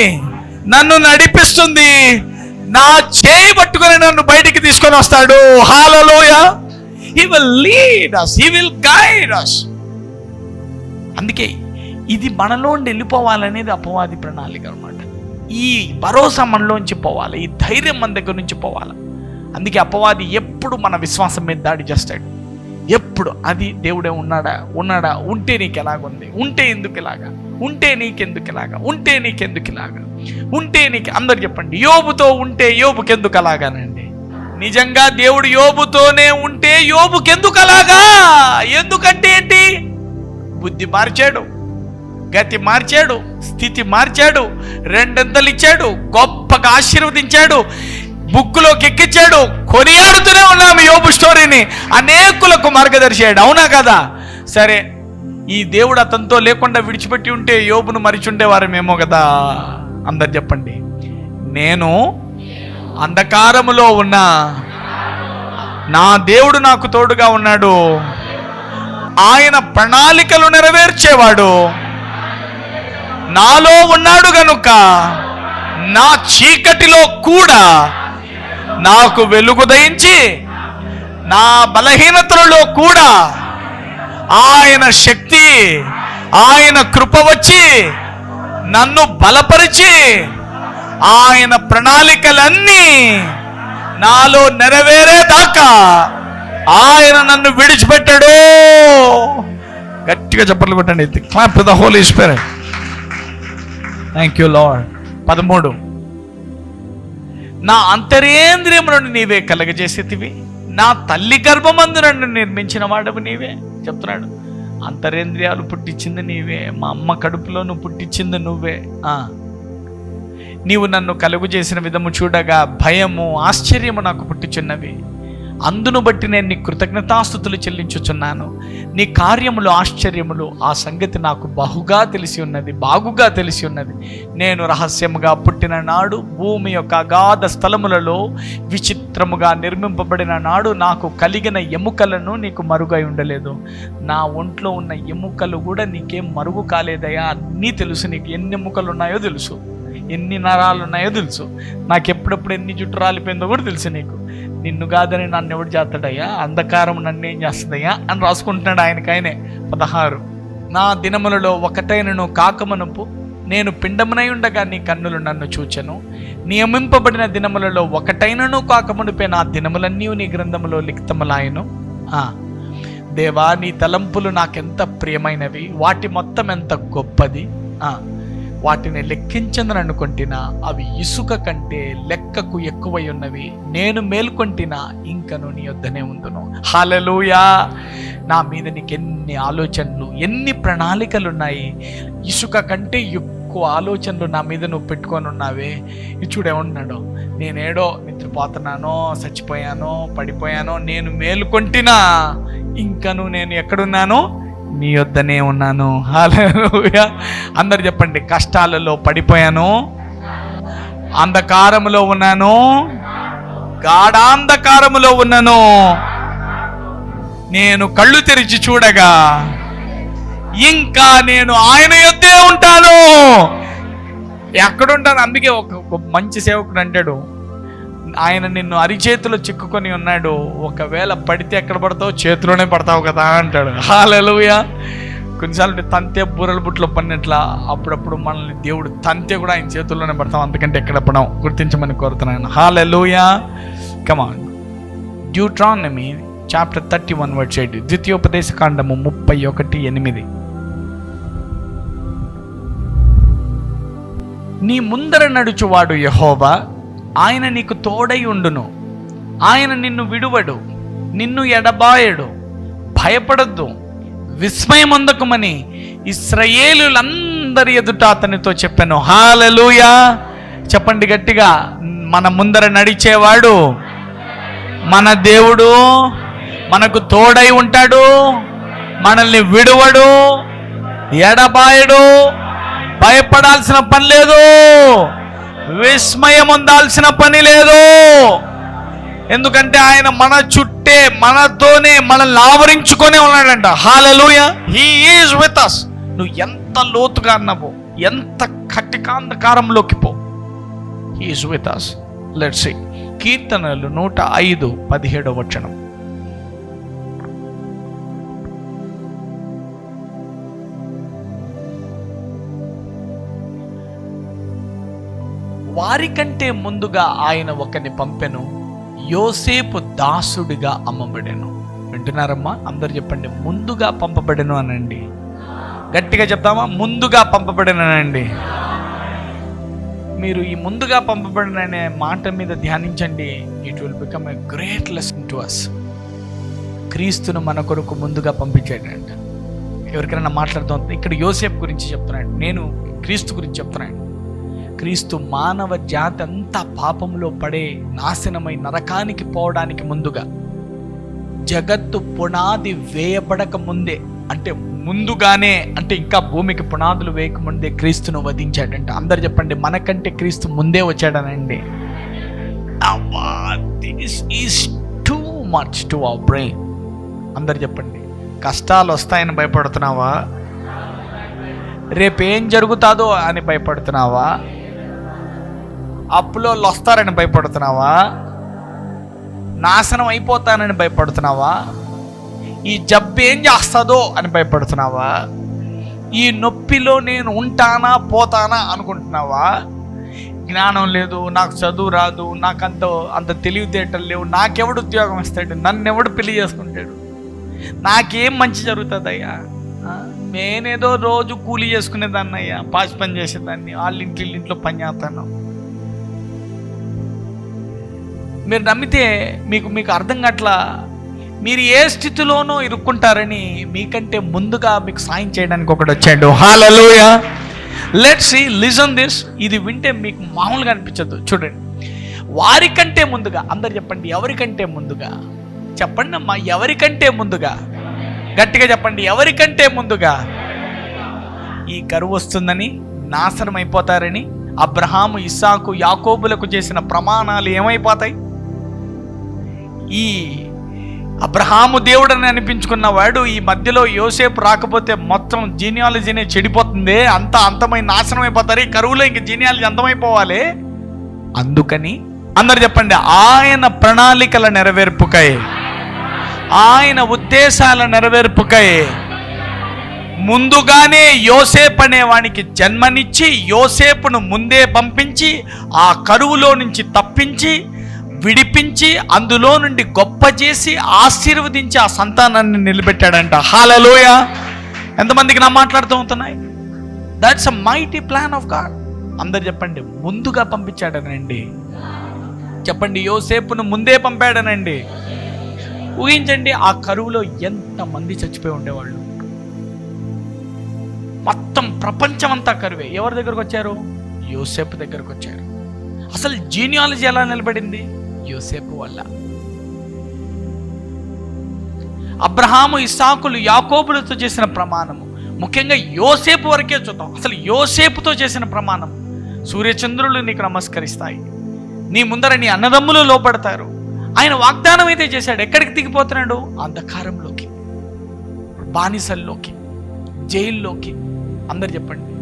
నన్ను నడిపిస్తుంది, నా చేయి పట్టుకొని నన్ను బయటికి తీసుకొని వస్తాడు. హల్లెలూయా. He will lead us, he will guide us. అందుకే ఇది మనలోండి వెళ్ళిపోవాలనేది అపవాది ప్రణాళిక అన్నమాట. ఈ భరోసా మనలోంచి పోవాలి, ఈ ధైర్యం మన దగ్గర నుంచి పోవాలి. అందుకే అపవాది ఎప్పుడు మన విశ్వాసం మీద దాడి చేస్తాడు. ఎప్పుడు అది దేవుడే ఉన్నాడా, ఉంటే నీకు ఎలాగుంది, ఉంటే ఎందుకు ఇలాగా, ఉంటే నీకెందుకు ఇలాగా, ఉంటే నీకెందుకు ఇలాగా, ఉంటే నీకు. అందరు చెప్పండి, యోబుతో ఉంటే యోబుకెందుకు అలాగానండి? నిజంగా దేవుడు యోబుతోనే ఉంటే యోబుకెందుకు అలాగా? ఎందుకంటే ఏంటి? బుద్ధి మార్చాడు, గతి మార్చాడు, స్థితి మార్చాడు, రెండంతలు ఇచ్చాడు, గొప్పగా ఆశీర్వదించాడు, బుక్కులోకి ఎక్కించాడు. కొనియాడుతూనే ఉన్నాము యోబు స్టోరీని, అనేకులకు మార్గదర్శియాడు. అవునా కదా? సరే, ఈ దేవుడు అతనితో లేకుండా విడిచిపెట్టి ఉంటే యోబును మరిచుండేవారమేమో కదా. అందరు చెప్పండి, నేను అంధకారములో ఉన్నా, నా దేవుడు నాకు తోడుగా ఉన్నాడు, ఆయన ప్రణాళికలు నెరవేర్చేవాడు నాలో ఉన్నాడు గనుక నా చీకటిలో కూడా నాకు వెలుగు దయించి, నా బలహీనతలలో కూడా ఆయన శక్తి, ఆయన కృప వచ్చి నన్ను బలపరిచి ఆయన ప్రణాళికలన్నీ నాలో నెరవేరేదాకా ఆయన నన్ను విడిచిపెట్టాడు. గట్టిగా చప్పట్లు కొట్టండి. Clap to the holy spirit. Thank you lord. 13, నా అంతరేంద్రియములను నీవే కలగజేసేతివి, నా తల్లి గర్భమందు నన్ను నిర్మించిన వాడవు నీవే. చెప్తున్నాడు, అంతరేంద్రియాలు పుట్టించింది నీవే, మా అమ్మ కడుపులోను పుట్టించింది నువ్వే. నీవు నన్ను కలుగు చేసిన విధము చూడగా భయము ఆశ్చర్యము నాకు పుట్టిచున్నవి. అందును బట్టి నేను నీ కృతజ్ఞతాస్తుతులు చెల్లించుచున్నాను. నీ కార్యములు ఆశ్చర్యములు, ఆ సంగతి నాకు బాగుగా తెలిసి ఉన్నది. నేను రహస్యముగా పుట్టిన నాడు, భూమి యొక్క అగాధ స్థలములలో విచిత్రముగా నిర్మింపబడిన నాడు నాకు కలిగిన ఎముకలను నీకు మరుగై ఉండలేదు. నా ఒంట్లో ఉన్న ఎముకలు కూడా నీకేం మరుగు కాలేదయ్యా. అన్నీ తెలుసు, నీకు ఎన్ని ఎముకలు ఉన్నాయో తెలుసు, ఎన్ని నరాలు ఉన్నాయో తెలుసు, నాకు ఎప్పుడెప్పుడు ఎన్ని జుట్టు రాలిపోయిందో కూడా తెలుసు నీకు. నిన్ను కాదని నన్ను ఎవడు చేస్తాడయ్యా, అంధకారం నన్ను ఏం చేస్తుందయ్యా అని రాసుకుంటున్నాడు ఆయనకైనే. 16, నా దినములలో ఒకటైనను కాకమునుపు నేను పిండమునై ఉండగా నీ కన్నులు నన్ను చూచెను. నియమింపబడిన దినములలో ఒకటైనను కాకమునుపే నా దినములన్నీ నీ గ్రంథములో లిఖితములాయను. దేవా, నీ తలంపులు నాకెంత ప్రియమైనవి, వాటి మొత్తం ఎంత గొప్పది. వాటిని లెక్కించదని అనుకొంటినా అవి ఇసుక కంటే లెక్కకు ఎక్కువై ఉన్నవి. నేను మేల్కొంటినా ఇంకను నీ యొద్దనే ఉందును. హల్లెలూయా. నా మీద నీకు ఎన్ని ఆలోచనలు, ఎన్ని ప్రణాళికలు ఉన్నాయి. ఇసుక కంటే ఎక్కువ ఆలోచనలు నా మీద నువ్వు పెట్టుకొని ఉన్నావే. చూడేమన్నాడు, నేనేడో నిద్రపోతున్నానో, చచ్చిపోయానో, పడిపోయానో, నేను మేల్కొంటినా ఇంకను నేను ఎక్కడున్నాను? నీ యొద్దనే ఉన్నాను. హల్లెలూయా. అందరు చెప్పండి, కష్టాలలో పడిపోయాను, అంధకారములో ఉన్నాను, గాఢాంధకారములో ఉన్నాను. నేను కళ్ళు తెరిచి చూడగా ఇంకా నేను ఆయన యొద్దే ఉంటాను. ఎక్కడుంటాను? అందుకే ఒక మంచి సేవకుడు అంటాడు, ఆయన నిన్ను అరిచేతిలో చిక్కుకొని ఉన్నాడు, ఒకవేళ పడితే ఎక్కడ పడతావు? చేతిలోనే పడతావు కదా అంటాడు. హల్లెలూయా. కొన్నిసార్లు తంతే బూరల బుట్లో పడినట్లా అప్పుడప్పుడు మనల్ని దేవుడు తంతే కూడా ఆయన చేతుల్లోనే పడతాం, అందుకంటే ఎక్కడ పడడం గుర్తించమని కోరుతున్నాను. Hallelujah. Come on. Deuteronomy chapter 31 verse 8, ద్వితీయోపదేశకాండము 31:8. నీ ముందర నడుచువాడు యెహోవా, ఆయన నీకు తోడై ఉండును. ఆయన నిన్ను విడువడు, నిన్ను ఎడబాయడు. భయపడొద్దు, విస్మయమొందకుమని ఇశ్రాయేలులందరి ఎదుట అతనితో చెప్పాను. హల్లెలూయా. చెప్పండి గట్టిగా, మన ముందర నడిచేవాడు మన దేవుడు, మనకు తోడై ఉంటాడు, మనల్ని విడువడు, ఎడబాయడు. భయపడాల్సిన పని లేదు, విస్మయం పొందాల్సిన పని లేదు. ఎందుకంటే ఆయన మన చుట్టే, మనతోనే, మనల్ని ఆవరించుకొనే ఉన్నాడంట. Hallelujah. He is with us. నువ్వు ఎంత లోతుగా అన్నావో, ఎంత కటికాంధకారంలోకి పో, he is with us. Let's see. కీర్తనలు 105:17. వారికంటే ముందుగా ఆయన ఒకరిని పంపెను, యోసేపు దాసుడిగా అమ్మబడెను. వింటున్నారమ్మా? అందరు చెప్పండి, ముందుగా పంపబడెను అనండి. గట్టిగా చెప్తామా? ముందుగా పంపబడెను అనండి. మీరు ఈ ముందుగా పంపబడిన అనే మాట మీద ధ్యానించండి. It will become a great lesson to us. క్రీస్తును మన కొరకు ముందుగా పంపించాడంట. ఎవరికైనా మాట్లాడుతూ ఇక్కడ యోసేపు గురించి చెప్తున్నాడు, నేను క్రీస్తు గురించి చెప్తున్నాను. క్రీస్తు మానవ జాతి అంతా పాపంలో పడే నాశనమై నరకానికి పోవడానికి ముందుగా, జగత్తు పునాది వేయబడక ముందే, అంటే ముందుగానే, అంటే ఇంకా భూమికి పునాదులు వేయకముందే క్రీస్తును వధించాడంట. అందరు చెప్పండి, మనకంటే క్రీస్తు ముందే వచ్చాడనండి. This is too much to our brain. అందరు చెప్పండి, కష్టాలు వస్తాయని భయపడుతున్నావా? రేపేం జరుగుతుందో అని భయపడుతున్నావా? అప్పులో వస్తారని భయపడుతున్నావా? నాశనం అయిపోతానని భయపడుతున్నావా? ఈ జబ్బు ఏం చేస్తుందో అని భయపడుతున్నావా? ఈ నొప్పిలో నేను ఉంటానా పోతానా అనుకుంటున్నావా? జ్ఞానం లేదు, నాకు చదువు రాదు, నాకు అంత తెలివితేటలు లేవు, నాకెవడు ఉద్యోగం ఇస్తాడు, నన్ను ఎవడు పెళ్లి చేసుకుంటాడు, నాకేం మంచి జరుగుతుందయ్యా, నేనేదో రోజు కూలీ చేసుకునేదాన్ని అయ్యా, పాచి పని చేసేదాన్ని, వాళ్ళ ఇంట్లో పని చేస్తాను. మీరు నమ్మితే మీకు అర్థం కావట్లా. మీరు ఏ స్థితిలోనో ఇరుక్కుంటారని మీకంటే ముందుగా మీకు సాయం చేయడానికి ఒకడు వచ్చాడు. Hallelujah. Let's see, listen this. ఇది వింటే మీకు మామూలుగా అనిపించదు. చూడండి, వారికంటే ముందుగా. అందరు చెప్పండి, ఎవరికంటే ముందుగా. చెప్పండి అమ్మా, ఎవరికంటే ముందుగా. గట్టిగా చెప్పండి, ఎవరికంటే ముందుగా. ఈ కరువు వస్తుందని, నాశనం అయిపోతారని అబ్రహాము, ఇస్సాకు, యాకోబులకు చేసిన ప్రమాణాలు ఏమైపోతాయి? ఈ అబ్రహాము దేవుడని అనిపించుకున్నవాడు ఈ మధ్యలో యోసేపు రాకపోతే మొత్తం జీనియాలజీనే చెడిపోతుంది, అంతమై నాశనం అయిపోతారు. ఈ కరువులో ఇంక జీనియాలజీ అంతమైపోవాలి. అందుకని అందరు చెప్పండి, ఆయన ప్రణాళికల నెరవేర్పుకై, ఆయన ఉద్దేశాల నెరవేర్పుకై ముందుగానే యోసేపు అనే వానికి జన్మనిచ్చి, యోసేపును ముందే పంపించి, ఆ కరువులో నుంచి తప్పించి, విడిపించి, అందులో నుండి గొప్ప చేసి, ఆశీర్వదించి ఆ సంతానాన్ని నిలబెట్టాడంట. హల్లెలూయా. ఎంతమందికి నా మాట్లాడుతూ ఉంటున్నాయి? That's a mighty plan of God. అందరు చెప్పండి, ముందుగా పంపించాడనండి. చెప్పండి, యోసేపును ముందే పంపాడనండి. ఊహించండి, ఆ కరువులో ఎంతమంది చచ్చిపోయి ఉండేవాళ్ళు. మొత్తం ప్రపంచం అంతా కరువే. ఎవరి దగ్గరకు వచ్చారు? యోసేపు దగ్గరకు వచ్చారు. అసలు జీనియాలజీ ఎలా నిలబడింది? యోసేపు వల్ల. అబ్రహాము, ఇస్సాకులు, యాకోబులతో చేసిన ప్రమాణము, ముఖ్యంగా యోసేపు వరకే చూద్దాం. అసలు యోసేపుతో చేసిన ప్రమాణం, సూర్యచంద్రులు నీకు నమస్కరిస్తాయి, నీ ముందర నీ అన్నదమ్ములు లోపడతారు. ఆయన వాగ్దానం అయితే చేశాడు. ఎక్కడికి దిగిపోతున్నాడు? అంధకారంలోకి, బానిసల్లోకి, జైల్లోకి. అందరు చెప్పండి,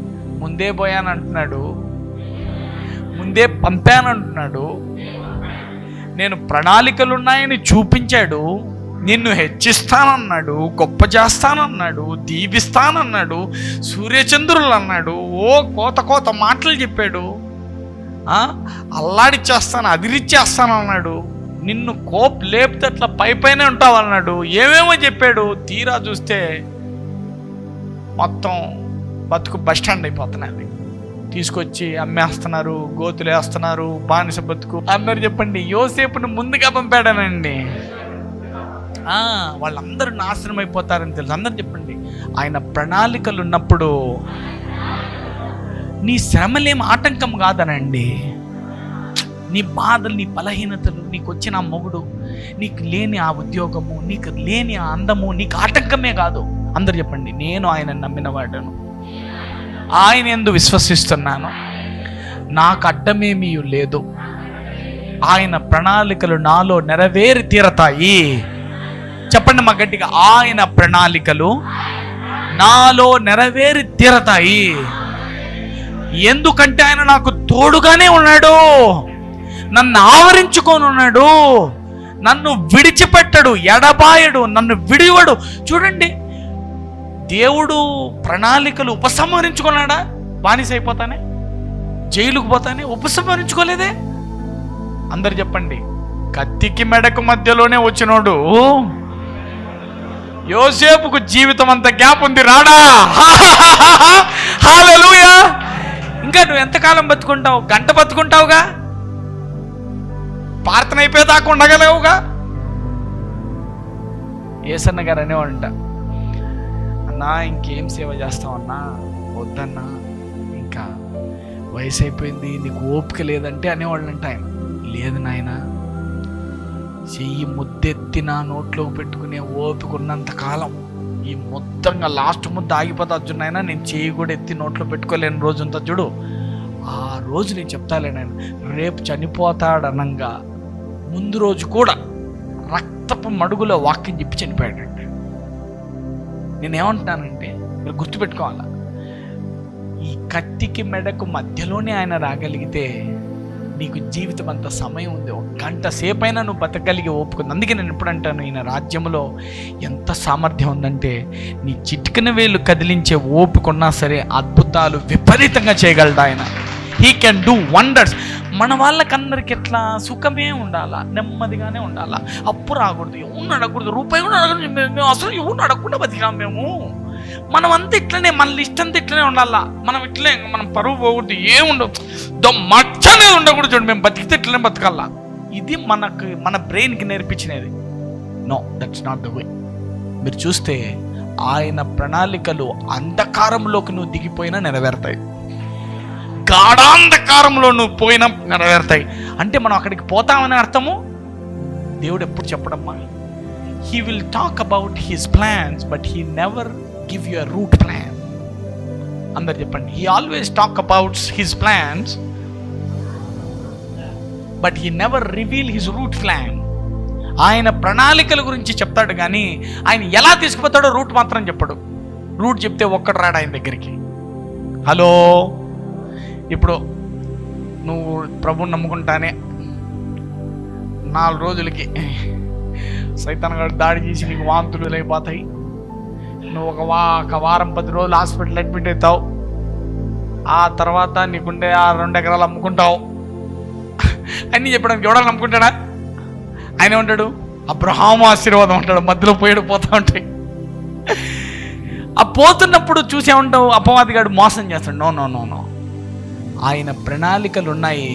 ముందే పోయానంటున్నాడు, ముందే పంపానంటున్నాడు, నేను ప్రణాళికలున్నాయని చూపించాడు, నిన్ను హెచ్చిస్తానన్నాడు, గొప్ప చేస్తానన్నాడు, దీవిస్తానన్నాడు, సూర్యచంద్రులు అన్నాడు, కోత మాటలు చెప్పాడు, అల్లాడిచ్చేస్తాను, అదిరిచ్చేస్తాను అన్నాడు. నిన్ను లేపితే అట్లా పైనే ఉంటావు అన్నాడు. ఏమేమో చెప్పాడు. తీరా చూస్తే మొత్తం బతుకు బస్టాండ్ అయిపోతున్నది. తీసుకొచ్చి అమ్మేస్తున్నారు, గోతులు వేస్తున్నారు, బానిస బతుకు. అందరు చెప్పండి, యోసేపును ముందుగా పంపాడనండి. వాళ్ళందరూ నాశనం అయిపోతారని తెలుసు. అందరు చెప్పండి, ఆయన ప్రణాళికలు ఉన్నప్పుడు నీ శ్రమలేం ఆటంకం కాదనండి. నీ బాధలు, నీ బలహీనతలు, నీకు వచ్చిన ఆ మొగుడు, నీకు లేని ఆ ఉద్యోగము, నీకు లేని ఆ అందము నీకు ఆటంకమే కాదు. అందరు చెప్పండి, నేను ఆయన నమ్మినవాడను, ఆయన యందు విశ్వసిస్తున్నాను, నాకు అడ్డమేమీ లేదు, ఆయన ప్రణాళికలు నాలో నెరవేరి తీరతాయి. చెప్పండి మా గట్టిగా, ఆయన ప్రణాళికలు నాలో నెరవేరి తీరతాయి. ఎందుకంటే ఆయన నాకు తోడుగానే ఉన్నాడు, నన్ను ఆవరించుకొని ఉన్నాడు, నన్ను విడిచిపెట్టడు, ఎడబాయడు, నన్ను విడివడు. చూడండి, దేవుడు ప్రణాళికలు ఉపసంహరించుకున్నాడా? బానిస అయిపోతానే, జైలుకు పోతానే ఉపసంహరించుకోలేదే. అందరు చెప్పండి, కత్తికి మెడకు మధ్యలోనే వచ్చినోడు యోసేపుకు జీవితం అంత గ్యాప్ ఉంది. రాడా? హల్లెలూయా. ఇంకా నువ్వు ఎంతకాలం బతుకుంటావు? గంట బతుకుంటావుగా, ప్రార్థన అయిపోయేదాకా ఉండగలేవుగా. ఏసన్న గారు అనేవాడంట, అన్నా ఇంకేం సేవ చేస్తావన్నా? వద్దన్నా, ఇంకా వయసు అయిపోయింది, నీకు ఓపిక లేదంటే అనేవాళ్ళంట. ఆయన, లేదు నాయన, చెయ్యి ముద్దెత్తి నా నోట్లోకి పెట్టుకునే ఓపిక ఉన్నంత కాలం ఈ మొత్తంగా లాస్ట్ ముద్ద ఆగిపోతా నాయన, నేను చెయ్యి కూడా ఎత్తి నోట్లో పెట్టుకోలేని రోజు ఉంతా చూడు, ఆ రోజు నేను చెప్తాలే నాయన. రేపు చనిపోతాడనంగా ముందు రోజు కూడా రక్తపు మడుగులో వాక్యం చెప్పి చనిపోయాడంట. నేనేమంటున్నానంటే, మీరు గుర్తుపెట్టుకోవాలా, ఈ కత్తికి మెడకు మధ్యలోనే ఆయన రాగలిగితే నీకు జీవితం అంత సమయం ఉంది. ఒక గంట సేపైనా నువ్వు బతకగలిగే ఓపుకుంది. అందుకే నేను ఎప్పుడు అంటాను, ఈయన రాజ్యంలో ఎంత సామర్థ్యం ఉందంటే, నీ చిటికెన వేలు కదిలించే ఓపికన్నా సరే అద్భుతాలు విపరీతంగా చేయగలడు ఆయన. He can do wonders. మన వాళ్ళకందరికి ఎట్లా సుఖమే ఉండాలా, నెమ్మదిగానే ఉండాలా, అప్పు రాకూడదు, ఎవరిని అడగకూడదు, రూపాయి కూడా అడగకూడదు. మేము అసలు ఎవరిని అడగకుండా బతికాం మేము. మనం అంతా ఇట్లనే, మన లిస్ట్ అంతా ఇట్లనే ఉండాలా, మనం ఇట్లనే, మనం పరువు పోకూడదు, ఏముండవు, మచ్చ అనేది ఉండకూడదు. చూడండి, మేము బతికితే ఇట్లనే బతకాలా. ఇది మన బ్రెయిన్కి నేర్పించినది. No, that's not the way. మీరు చూస్తే ఆయన ప్రణాళికలు అంధకారంలోకి నువ్వు దిగిపోయినా నెరవేరుతాయి, గాఢాంధకారంలో నువ్వు పోయినా నెరవేరుతాయి. అంటే మనం అక్కడికి పోతామని అర్థము. దేవుడు ఎప్పుడు చెప్పడమ్మా, he will talk about his plans but he never give you a route plan. అందరు చెప్పండి, he always talk about his plans but he never reveal his route plan. ఆయన ప్రణాళికల గురించి చెప్తాడు కానీ ఆయన ఎలా తీసుకుపోతాడో రూట్ మాత్రం చెప్పడు. రూట్ చెప్తే ఒక్కడు రాడు ఆయన దగ్గరికి. హలో, ఇప్పుడు నువ్వు ప్రభుని నమ్ముకుంటానే 4 రోజులకి సైతాన్ గారు దాడి చేసి నీకు వాంతులు అయిపోతాయి, నువ్వు ఒక వారం 10 రోజులు హాస్పిటల్ అడ్మిట్ అవుతావు, ఆ తర్వాత నీకుండే ఆ 2 ఎకరాలు అమ్ముకుంటావు అన్నీ చెప్పడానికి ఎవడాలు నమ్ముకుంటాడా? ఆయన ఉంటాడు, అబ్రహాము ఆశీర్వాదం అంటాడు, మధ్యలో పోతా ఉంటాయి. ఆ పోతున్నప్పుడు చూసే ఉంటావు, అపవాదిగాడు మోసం చేస్తాడు. నో నో నో నో, ఆయన ప్రణాళికలు ఉన్నాయి.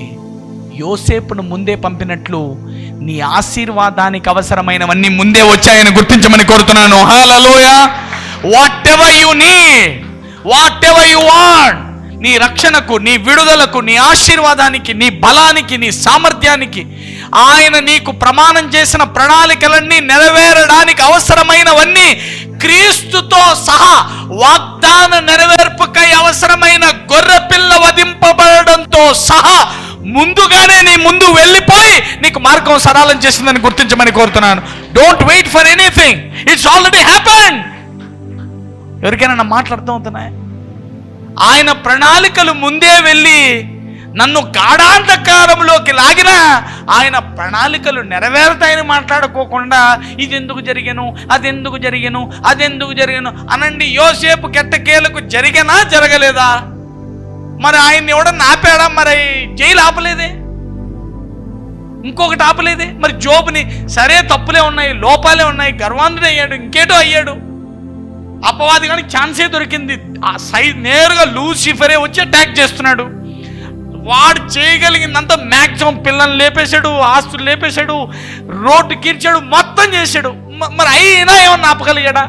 యోసేపును ముందే పంపినట్లు నీ ఆశీర్వాదానికి అవసరమైనవన్నీ ముందే వచ్చాయని గుర్తించమని కోరుతున్నాను. హల్లెలూయా. Whatever you need, whatever you want, నీ రక్షణకు, నీ విడుదలకు, నీ ఆశీర్వాదానికి, నీ బలానికి, నీ సామర్థ్యానికి ఆయన నీకు ప్రమాణం చేసిన ప్రణాళికలన్నీ నెరవేరడానికి అవసరమైనవన్నీ క్రీస్తుతో సహా వాగ్దాన నెరవేర్పుకై అవసరమైన గొర్రెపిల్ల వధింపబడడంతో సహా ముందుగానే నీ ముందు వెళ్ళిపోయి నీకు మార్గం సరళం చేసిందని గుర్తించమని కోరుతున్నాను. Don't wait for anything, it's already happened. ఎవరికైనా నా మాటలు అర్థం అవుతున్నాయి? ఆయన ప్రణాళికలు ముందే వెళ్ళి నన్ను గాఢాంధకారంలోకి లాగిన ఆయన ప్రణాళికలు నెరవేరుతాయని మాట్లాడుకోకుండా ఇది ఎందుకు జరిగాను, అదెందుకు జరిగాను, అదెందుకు జరిగాను అనండి. యోసేపు కెట్టకేలకు జరిగనా జరగలేదా? మరి ఆయన్ని ఎవడన్నా ఆపాడా? మరి జైలు ఆపలేదే. ఇంకొకటి ఆపలేదే. మరి జోబుని సరే తప్పులే ఉన్నాయి, లోపాలే ఉన్నాయి, గర్వాంధుడు అయ్యాడు, ఇంకేటో అయ్యాడు, అపవాది కానీ ఛాన్సే దొరికింది. ఆ నేరుగా లూసిఫరే వచ్చి అటాక్ చేస్తున్నాడు. వాడు చేయగలిగిందంత మ్యాక్సిమం పిల్లల్ని లేపేశాడు, ఆస్తులు లేపేశాడు, రోడ్డు కీర్చాడు, మొత్తం చేశాడు. మరి అయినా ఏమన్నా ఆపగలిగాడా?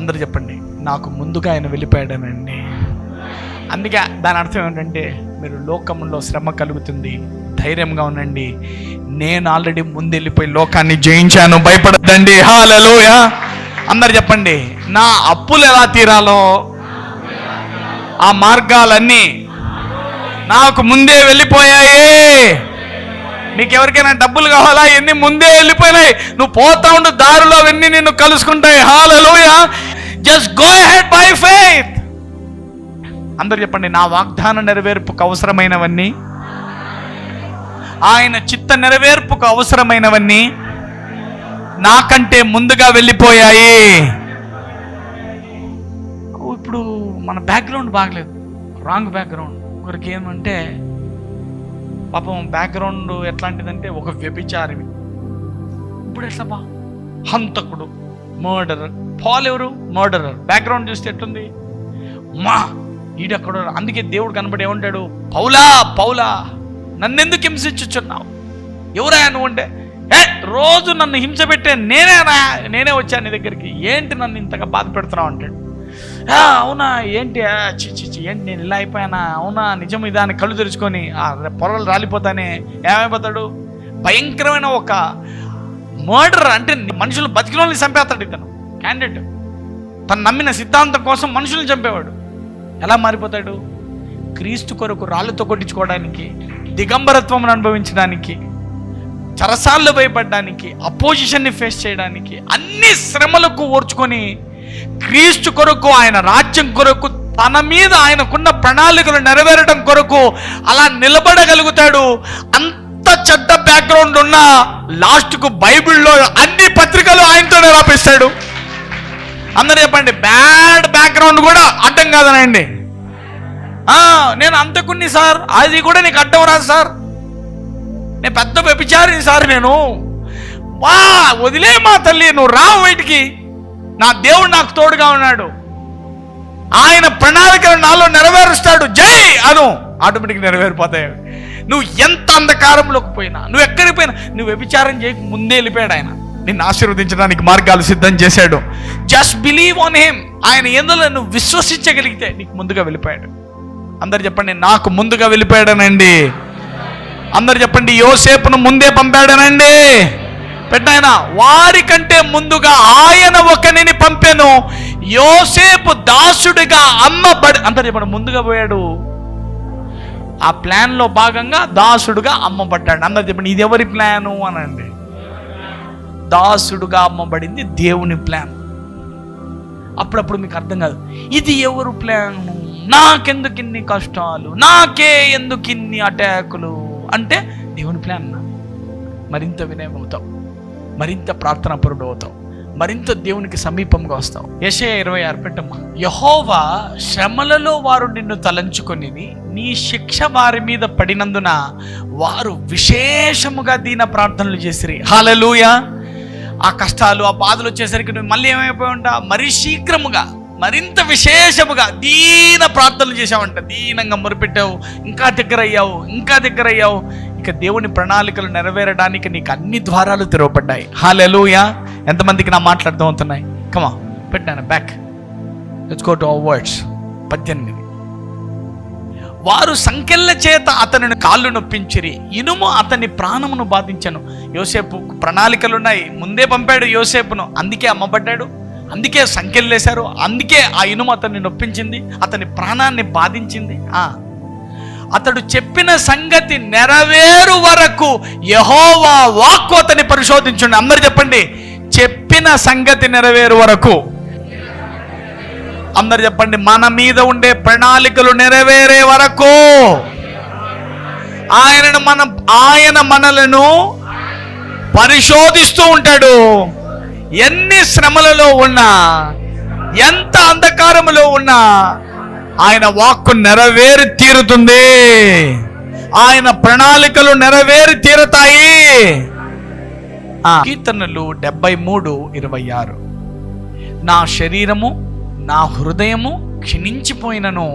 అందరు చెప్పండి, నాకు ముందుగా ఆయన వెళ్ళిపోయాడనండి. అందుకే దాని అర్థం ఏంటంటే, మీరు లోకంలో శ్రమ కలుగుతుంది, ధైర్యంగా ఉండండి, నేను ఆల్రెడీ ముందు వెళ్ళిపోయి లోకాన్ని జయించాను, భయపడద్దండి. హల్లెలూయా. అందరు చెప్పండి, నా అప్పులు ఎలా తీరాలో ఆ మార్గాలన్నీ నాకు ముందే వెళ్ళిపోయాయి. నీకు ఎవరికైనా డబ్బులు కావాలా? ఎన్ని ముందే వెళ్ళిపోయినాయి. నువ్వు పోతా ఉండు, దారిలో అవన్నీ నిన్ను కలుసుకుంటాయి. హల్లెలూయా. Just go ahead by faith. అందరు చెప్పండి, నా వాగ్దాన నెరవేర్పుకు అవసరమైనవన్నీ, ఆయన చిత్త నెరవేర్పుకు అవసరమైనవన్నీ నాకంటే ముందుగా వెళ్ళిపోయాయి. ఇప్పుడు మన బ్యాక్గ్రౌండ్ బాగలేదు, రాంగ్ బ్యాక్గ్రౌండ్. ఒకరికి ఏమంటే పాపం బ్యాక్గ్రౌండ్ ఎట్లాంటిదంటే ఒక వ్యభిచారి, ఇప్పుడు ఎట్లా బా హంతకుడు, మర్డరర్. పాల్ ఎవరు? మర్డరర్. బ్యాక్గ్రౌండ్ చూస్తే ఎట్లుంది? మా ఈడెక్కడో. అందుకే దేవుడు కనబడి ఏమంటాడు, పౌలా పౌలా నన్నెందుకు హింసించుచున్నావు? ఎవరా నువ్వు అంటే, రోజు నన్ను హింస పెట్టే నేనే వచ్చాను నీ దగ్గరికి, ఏంటి నన్ను ఇంతగా బాధ పెడుతున్నావు అంటాడు. అవునా ఏంటి ఏంటి నేను ఇలా అయిపోయానా? అవునా నిజం ఇదా అని కళ్ళు తెరుచుకొని పొరలు రాలిపోతానే ఏమైపోతాడు? భయంకరమైన ఒక మర్డర్. అంటే మనుషులు బతికిలోని చంపేస్తాడు ఇతను. క్యాండిడేట్ తను నమ్మిన సిద్ధాంతం కోసం మనుషుల్ని చంపేవాడు. ఎలా మారిపోతాడు? క్రీస్తు కొరకు రాళ్ళతో కొట్టించుకోవడానికి, దిగంబరత్వం అనుభవించడానికి, చరసాల్లో భయపడడానికి, అపోజిషన్ని ఫేస్ చేయడానికి, అన్ని శ్రమలకు ఓర్చుకొని క్రీస్తు కొరకు, ఆయన రాజ్యం కొరకు, తన మీద ఆయనకున్న ప్రణాళికలు నెరవేరడం కొరకు అలా నిలబడగలుగుతాడు. అంత చెడ్డ బ్యాక్గ్రౌండ్ ఉన్న లాస్ట్కు బైబిల్లో అన్ని పత్రికలు ఆయనతోనే రాపిస్తాడు. అందరూ చెప్పండి, బ్యాడ్ బ్యాక్గ్రౌండ్ కూడా అడ్డం కాదనండి. నేను అంతకుని సార్, అది కూడా నీకు అడ్డం రాదు సార్, నేను పెద్ద వ్యభిచారిని సార్, నేను వదిలే మా తల్లి, నువ్వు రావు బయటికి, నా దేవుడు నాకు తోడుగా ఉన్నాడు, ఆయన ప్రణాళికలు నాలో నెరవేరుస్తాడు, జై అను, ఆటోమేటిక్ నెరవేరిపోతాయి. నువ్వు ఎంత అంధకారంలోకి పోయినా, నువ్వు ఎక్కడికి పోయినా, నువ్వు వ్యభిచారం చేయక ముందే వెళ్ళిపోయాడు ఆయన, నిన్ను ఆశీర్వదించడానికి మార్గాలు సిద్ధం చేశాడు. Just believe on him. ఆయన ఎందులో నువ్వు విశ్వసించగలిగితే నీకు ముందుగా వెళ్ళిపోయాడు. అందరు చెప్పండి, నాకు ముందుగా వెళ్ళిపోయాడనండి. అందరు చెప్పండి, యోసేపును ముందే పంపాడనండి. పెట్టాయన వారికంటే ముందుగా ఆయన ఒకరిని పంపాను, యోసేపు దాసుడిగా అమ్మబడి. అందరు చెప్పండి, ముందుగా పోయాడు. ఆ ప్లాన్లో భాగంగా దాసుడుగా అమ్మబడ్డాడు. అందరు చెప్పండి, ఇది ఎవరి ప్లాను అనండి. దాసుడుగా అమ్మబడింది దేవుని ప్లాన్. అప్పుడప్పుడు మీకు అర్థం కాదు, ఇది ఎవరు ప్లాను, నాకెందుకు ఇన్ని కష్టాలు, నాకే ఎందుకు ఇన్ని అటాకులు అంటే దేవుని ప్లాన్. మరింత వినయం అవుతావు, మరింత ప్రార్థనాపరుడు అవుతావు, మరింత దేవునికి సమీపంగా వస్తావు. యెషయా 26 పెట్టమ్మా. యెహోవా శ్రమలలో వారు నిన్ను తలంచుకొనిది, నీ శిక్ష వారి మీద పడినందున వారు విశేషముగా దీన ప్రార్థనలు చేసిరి. హల్లెలూయా. ఆ కష్టాలు, ఆ బాధలు వచ్చేసరికి నువ్వు మళ్ళీ ఏమైపోయి ఉంటా, మరీ శీఘ్రముగా, మరింత విశేషముగా దీన ప్రార్థనలు చేసావంట. దీనంగా మొరుపెట్టావు, ఇంకా దగ్గర అయ్యావు, ఇంకా దగ్గర అయ్యావు. ఇక దేవుని ప్రణాళికలు నెరవేరడానికి నీకు అన్ని ద్వారాలు తెరవబడ్డాయి. హల్లెలూయా. ఎంతమందికి నా మాటలు అర్థమవుతున్నాయి? కమా పెట్టాను back. Let's go to our words. 18. వారు సంకెళ్ళ చేత అతనిని కాళ్ళు నొప్పించిరి, ఇనుము అతని ప్రాణమును బాధించను. యోసేపు ప్రణాళికలున్నాయి, ముందే పంపాడు యోసేపును, అందుకే అమ్మబడ్డాడు, అందుకే సంకెళ్ళేశారు, అందుకే ఆ ఇనుము అతన్ని నొప్పించింది, అతని ప్రాణాన్ని బాధించింది. అతడు చెప్పిన సంగతి నెరవేరు వరకు యెహోవా వాక్కు అతన్ని పరిశోధించుండి. అందరు చెప్పండి, చెప్పిన సంగతి నెరవేరు వరకు. అందరు చెప్పండి, మన మీద ఉండే ప్రణాళికలు నెరవేరే వరకు ఆయన మనలను పరిశోధిస్తూ ఉంటాడు. ఎన్ని శ్రమలలో ఉన్నా, ఎంత అంధకారములో ఉన్నా, ఆయన వాక్కు నెరవేరి తీరుతుంది. ఆయన ప్రణాళికలు నెరవేరి తీరుతాయి. కీర్తనలు 73:26. నా శరీరము నా హృదయము క్షీణించిపోయినను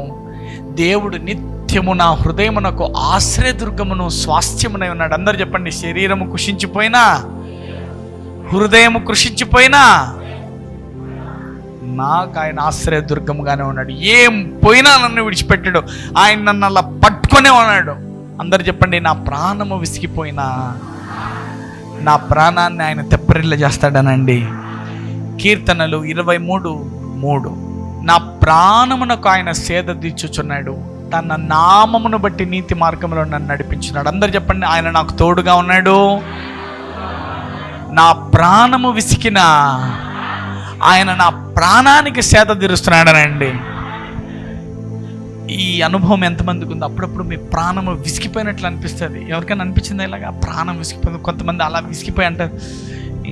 దేవుడు నిత్యము నా హృదయమునకు ఆశ్రయదుర్గమును స్వాస్థ్యమునై ఉన్నాడు. అందరు చెప్పండి, శరీరము కృషించిపోయినా, హృదయము కృషించిపోయినా నాకు ఆయన ఆశ్రయదుర్గముగానే ఉన్నాడు. ఏం పోయినా నన్ను విడిచిపెట్టాడు. ఆయన నన్ను అలా పట్టుకునే ఉన్నాడు. అందరు చెప్పండి, నా ప్రాణము విసిగిపోయినా నా ప్రాణాన్ని ఆయన తెప్పరిల్ల చేస్తాడనండి. కీర్తనలు 23:3. నా ప్రాణమునకు ఆయన సేద తీర్చుచున్నాడు, తన నామమును బట్టి నీతి మార్గంలో నన్ను నడిపించున్నాడు. అందరు చెప్పండి, ఆయన నాకు తోడుగా ఉన్నాడు. నా ప్రాణము విసికిన ఆయన నా ప్రాణానికి సేద తీరుస్తున్నాడనండి. ఈ అనుభవం ఎంతమందికి ఉంది? అప్పుడప్పుడు మీ ప్రాణము విసిగిపోయినట్లు అనిపిస్తుంది. ఎవరికైనా అనిపించింది ఇలాగా? ప్రాణం విసిగిపోయింది. కొంతమంది అలా విసిగిపోయి అంటారు,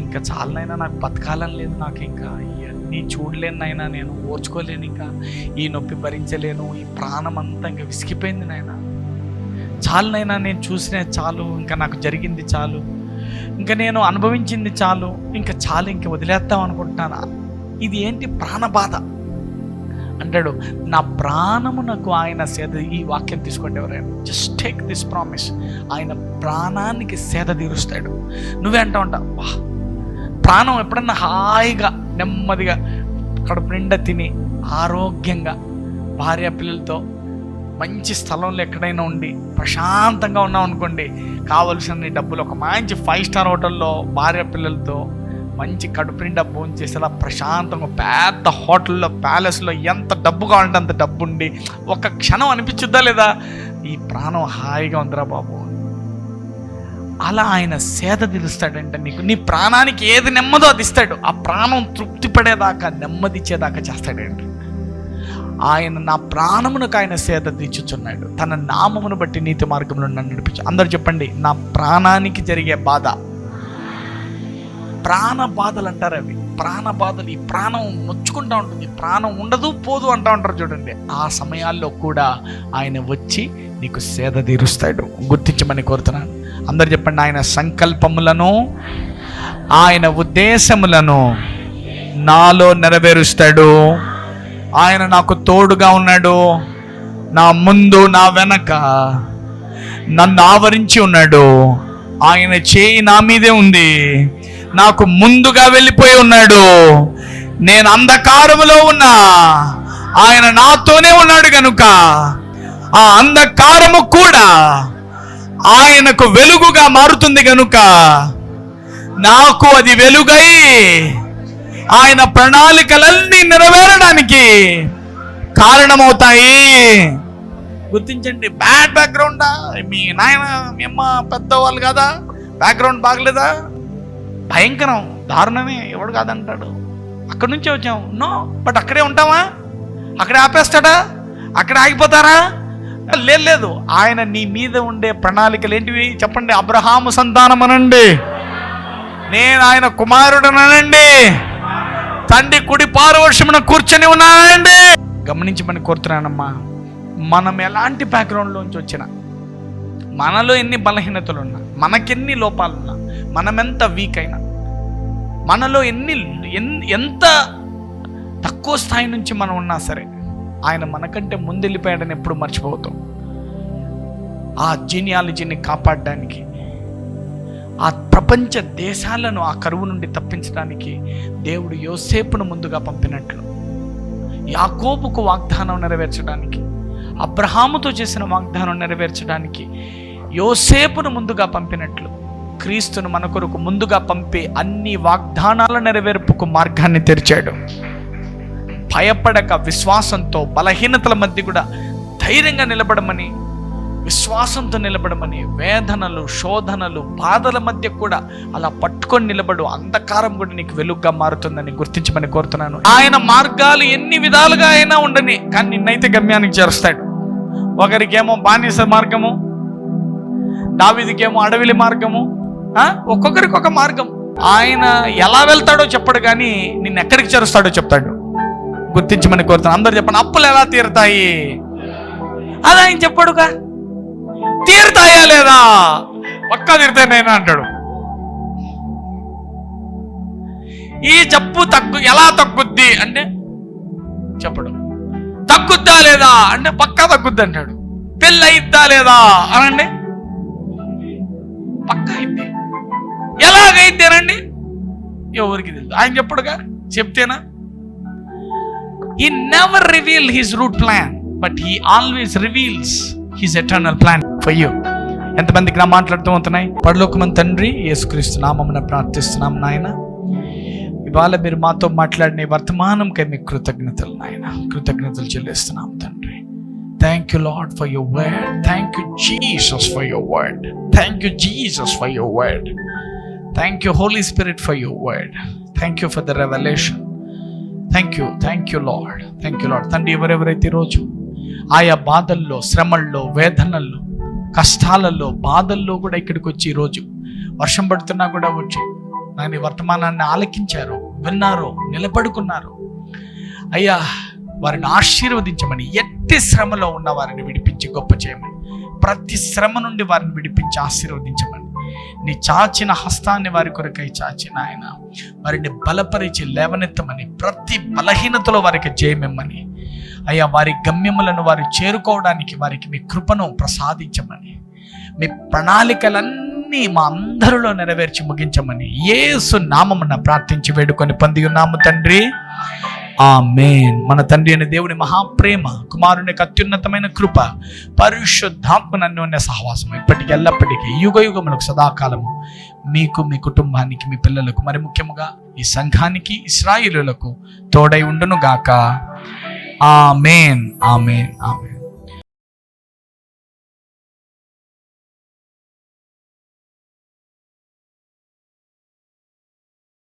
ఇంకా చాలనైనా నాకు బతకాలని లేదు, నాకు ఇంకా ఇవన్నీ చూడలేనైనా, నేను ఓర్చుకోలేను, ఇంకా ఈ నొప్పి భరించలేను, ఈ ప్రాణం అంతా ఇంకా విసిగిపోయింది నాయన, చాలనైనా నేను చూసిన చాలు, ఇంకా నాకు జరిగింది చాలు, ఇంకా నేను అనుభవించింది చాలు, ఇంకా చాలు, ఇంకా వదిలేద్దాం అనుకుంటున్నాను. ఇది ఏంటి? ప్రాణబాధ అంటాడు. నా ప్రాణమునకు ఆయన సేద. ఈ వాక్యం తీసుకోండి ఎవరైనా, జస్ట్ టేక్ దిస్ ప్రామిస్. ఆయన ప్రాణానికి సేద తీరుస్తాడు. నువ్వే అంటా ఉంటావు, వా ప్రాణం ఎప్పుడన్నా హాయిగా నెమ్మదిగా కడుపు నిండా తిని ఆరోగ్యంగా భార్య పిల్లలతో మంచి స్థలంలో ఎక్కడైనా ఉండి ప్రశాంతంగా ఉన్నాం అనుకోండి, కావలసిన డబ్బులు ఒక మంచి 5 స్టార్ హోటల్లో భార్య పిల్లలతో మంచి కడుపు నిండా భోజనం చేసేలా ప్రశాంతంగా పెద్ద హోటల్లో ప్యాలెస్లో ఎంత డబ్బు కావాలంటే అంత డబ్బు ఉండి ఒక క్షణం అనిపించుద్దా లేదా, ఈ ప్రాణం హాయిగా ఉందిరా బాబు. అలా ఆయన సేద తీరుస్తాడంటే నీకు, నీ ప్రాణానికి ఏది నెమ్మదో అది ఇస్తాడు. ఆ ప్రాణం తృప్తి పడేదాకా, నెమ్మదిచ్చేదాకా చేస్తాడండి. ఆయన నా ప్రాణమునకు ఆయన సేద తీర్చుచున్నాడు, తన నామమును బట్టి నీతి మార్గంలో నన్ను నడిపించు. అందరూ చెప్పండి, నా ప్రాణానికి జరిగే బాధ. ప్రాణ బాధలు అంటారు అవి, ప్రాణ బాధలు. ఈ ప్రాణం నొచ్చుకుంటూ ఉంటుంది, ప్రాణం ఉండదు పోదు అంటూ ఉంటారు చూడండి. ఆ సమయాల్లో కూడా ఆయన వచ్చి నీకు సేద తీరుస్తాడు. గుర్తించమని కోరుతున్నాను. అందరు చెప్పండి, ఆయన సంకల్పములను ఆయన ఉద్దేశములను నాలో నెరవేరుస్తాడు. ఆయన నాకు తోడుగా ఉన్నాడు, నా ముందు నా వెనక నన్ను ఆవరించి ఉన్నాడు. ఆయన చేయి నా మీదే ఉంది, నాకు ముందుగా వెళ్ళిపోయి ఉన్నాడు. నేను అంధకారములో ఉన్నా, ఆయన నాతోనే ఉన్నాడు కనుక ఆ అంధకారము కూడా ఆయనకు వెలుగుగా మారుతుంది కనుక నాకు అది వెలుగై ఆయన ప్రణాళికలన్నీ నెరవేరడానికి కారణమవుతాయి. గుర్తించండి, బ్యాడ్ బ్యాక్గ్రౌండా? మీ నాయన మీ అమ్మ పెద్దవాళ్ళు కదా, బ్యాక్గ్రౌండ్ బాగలేదా? భయంకరం, దారుణమే, ఎవడు కాదంటాడు. అక్కడి నుంచే వచ్చాం, నో, బట్ అక్కడే ఉంటావా? అక్కడే ఆపేస్తాడా? అక్కడే ఆగిపోతారా? లేదు. ఆయన నీ మీద ఉండే ప్రణాళికలు ఏంటివి చెప్పండి. అబ్రహాము సంతానం అనండి, నేను ఆయన కుమారుడనండి, తండ్రి కుడి పార్శ్వమున కూర్చొని ఉన్నానండి. గమనించమని కోరుతున్నానమ్మా. మనం ఎలాంటి బ్యాక్గ్రౌండ్లోంచి వచ్చినా, మనలో ఎన్ని బలహీనతలు ఉన్నా, మనకెన్ని లోపాలున్నా, మనమెంత వీక్ అయినా, మనలో ఎంత తక్కువ స్థాయి నుంచి మనం ఉన్నా సరే, ఆయన మనకంటే ముందు వెళ్ళిపోయాడని ఎప్పుడు మర్చిపోతాం. ఆ జీనియాలజీని కాపాడడానికి, ఆ ప్రపంచ దేశాలను ఆ కరువు నుండి తప్పించడానికి దేవుడు యోసేపును ముందుగా పంపినట్లు, యాకోబుకు వాగ్దానం నెరవేర్చడానికి, అబ్రహాముతో చేసిన వాగ్దానం నెరవేర్చడానికి యోసేపును ముందుగా పంపినట్లు, క్రీస్తును మన కొరకు ముందుగా పంపి అన్ని వాగ్దానాల నెరవేర్పుకు మార్గాన్ని తెరిచాడు. భయపడక విశ్వాసంతో, బలహీనతల మధ్య కూడా ధైర్యంగా నిలబడమని, విశ్వాసంతో నిలబడమని, వేదనలు, శోధనలు, బాధల మధ్య కూడా అలా పట్టుకొని నిలబడు, అంధకారం కూడా నీకు వెలుగుగా మారుతుందని గుర్తించమని కోరుతున్నాను. ఆయన మార్గాలు ఎన్ని విధాలుగా అయినా ఉండని, కానీ నిన్నైతే గమ్యానికి చేరుస్తాడు. ఒకరికేమో బానిస మార్గము, దావీదుకేమో అడవిలి మార్గము, ఒక్కొక్కరికి ఒక మార్గం. ఆయన ఎలా వెళ్తాడో చెప్పడు, కానీ నిన్ను ఎక్కడికి చేరుస్తాడో చెప్తాడు. గుర్తించమని కోరుతాను. అందరూ చెప్పండి, అప్పులు ఎలా తీరుతాయి? అది ఆయన చెప్పాడుగా. తీరుతాయా లేదా? పక్కా తీరుతాయి నేను అంటాడు. ఈ జబ్బు ఎలా తగ్గుద్ది అంటే చెప్పడు. తగ్గుద్దా లేదా అంటే పక్కా తగ్గుద్ది అంటాడు. పెళ్ళి అయిద్దా లేదా అనండి, పక్కా అయింది. ఎలాగైతేనండి ఎవరికి తెలుసు, ఆయన చెప్పడుగా. చెప్తేనా? He never revealed his root plan, but he always reveals his eternal plan for you. ఎంతమందికి నా మాట్లాడుతూ ఉంటున్నాయి? పరలోకమందు తండ్రి, యేసుక్రీస్తు నామమున ప్రార్థిస్తున్నాం నాయన. ఇవాళ మీరు మాతో మాట్లాడిన వర్తమానంకై మీకు కృతజ్ఞతలు నాయన, కృతజ్ఞతలు చెల్లిస్తున్నాం తండ్రి. Thank you Lord for your word. Thank you Jesus for your word. Thank you Jesus for your word. Thank you Holy Spirit for your word. Thank you for the revelation. Thank you Lord. Thank you Lord. తండ్రి, ఎవరెవరైతే ఈరోజు ఆయా బాధల్లో, శ్రమల్లో, వేదనల్లో, కష్టాలలో, బాధల్లో కూడా ఇక్కడికి వచ్చి ఈరోజు వర్షం పడుతున్నా కూడా వచ్చి నాని వర్తమానాన్ని ఆలకించారు, విన్నారు, నిలబడుకున్నారు. అయ్యా, వారిని ఆశీర్వదించమని, ఎట్టి శ్రమలో ఉన్న వారిని విడిపించి గొప్ప చేయమని, ప్రతి శ్రమ నుండి వారిని విడిపించి ఆశీర్వదించమని, నీ చాచిన హస్తాన్ని వారి కొరకై చాచిన ఆయన వారిని బలపరిచి లేవనెత్తమని, ప్రతి బలహీనతలో వారికి జయమిమ్మని, అయ్యా వారి గమ్యములను వారు చేరుకోవడానికి వారికి మీ కృపను ప్రసాదించమని, మీ ప్రణాళికలన్నీ మా అందరిలో నెరవేర్చి ముగించమని యేసు నామమున ప్రార్థించి వేడుకొని పొంది ఉన్నాము తండ్రి. ఆమేన్. మన తండ్రి అయిన దేవుని మహాప్రేమ, కుమారునికి అత్యున్నతమైన కృప, పరిశుద్ధాత్మ అన్యోన్య సహవాసం ఇప్పటికి ఎల్లప్పటికీ యుగయుగములకు సదాకాలము మీకు, మీ కుటుంబానికి, మీ పిల్లలకు, మరి ముఖ్యముగా ఈ సంఘానికి, ఇశ్రాయేలులకు తోడై ఉండును గాక. ఆమేన్. ఆమేన్. ఆమేన్.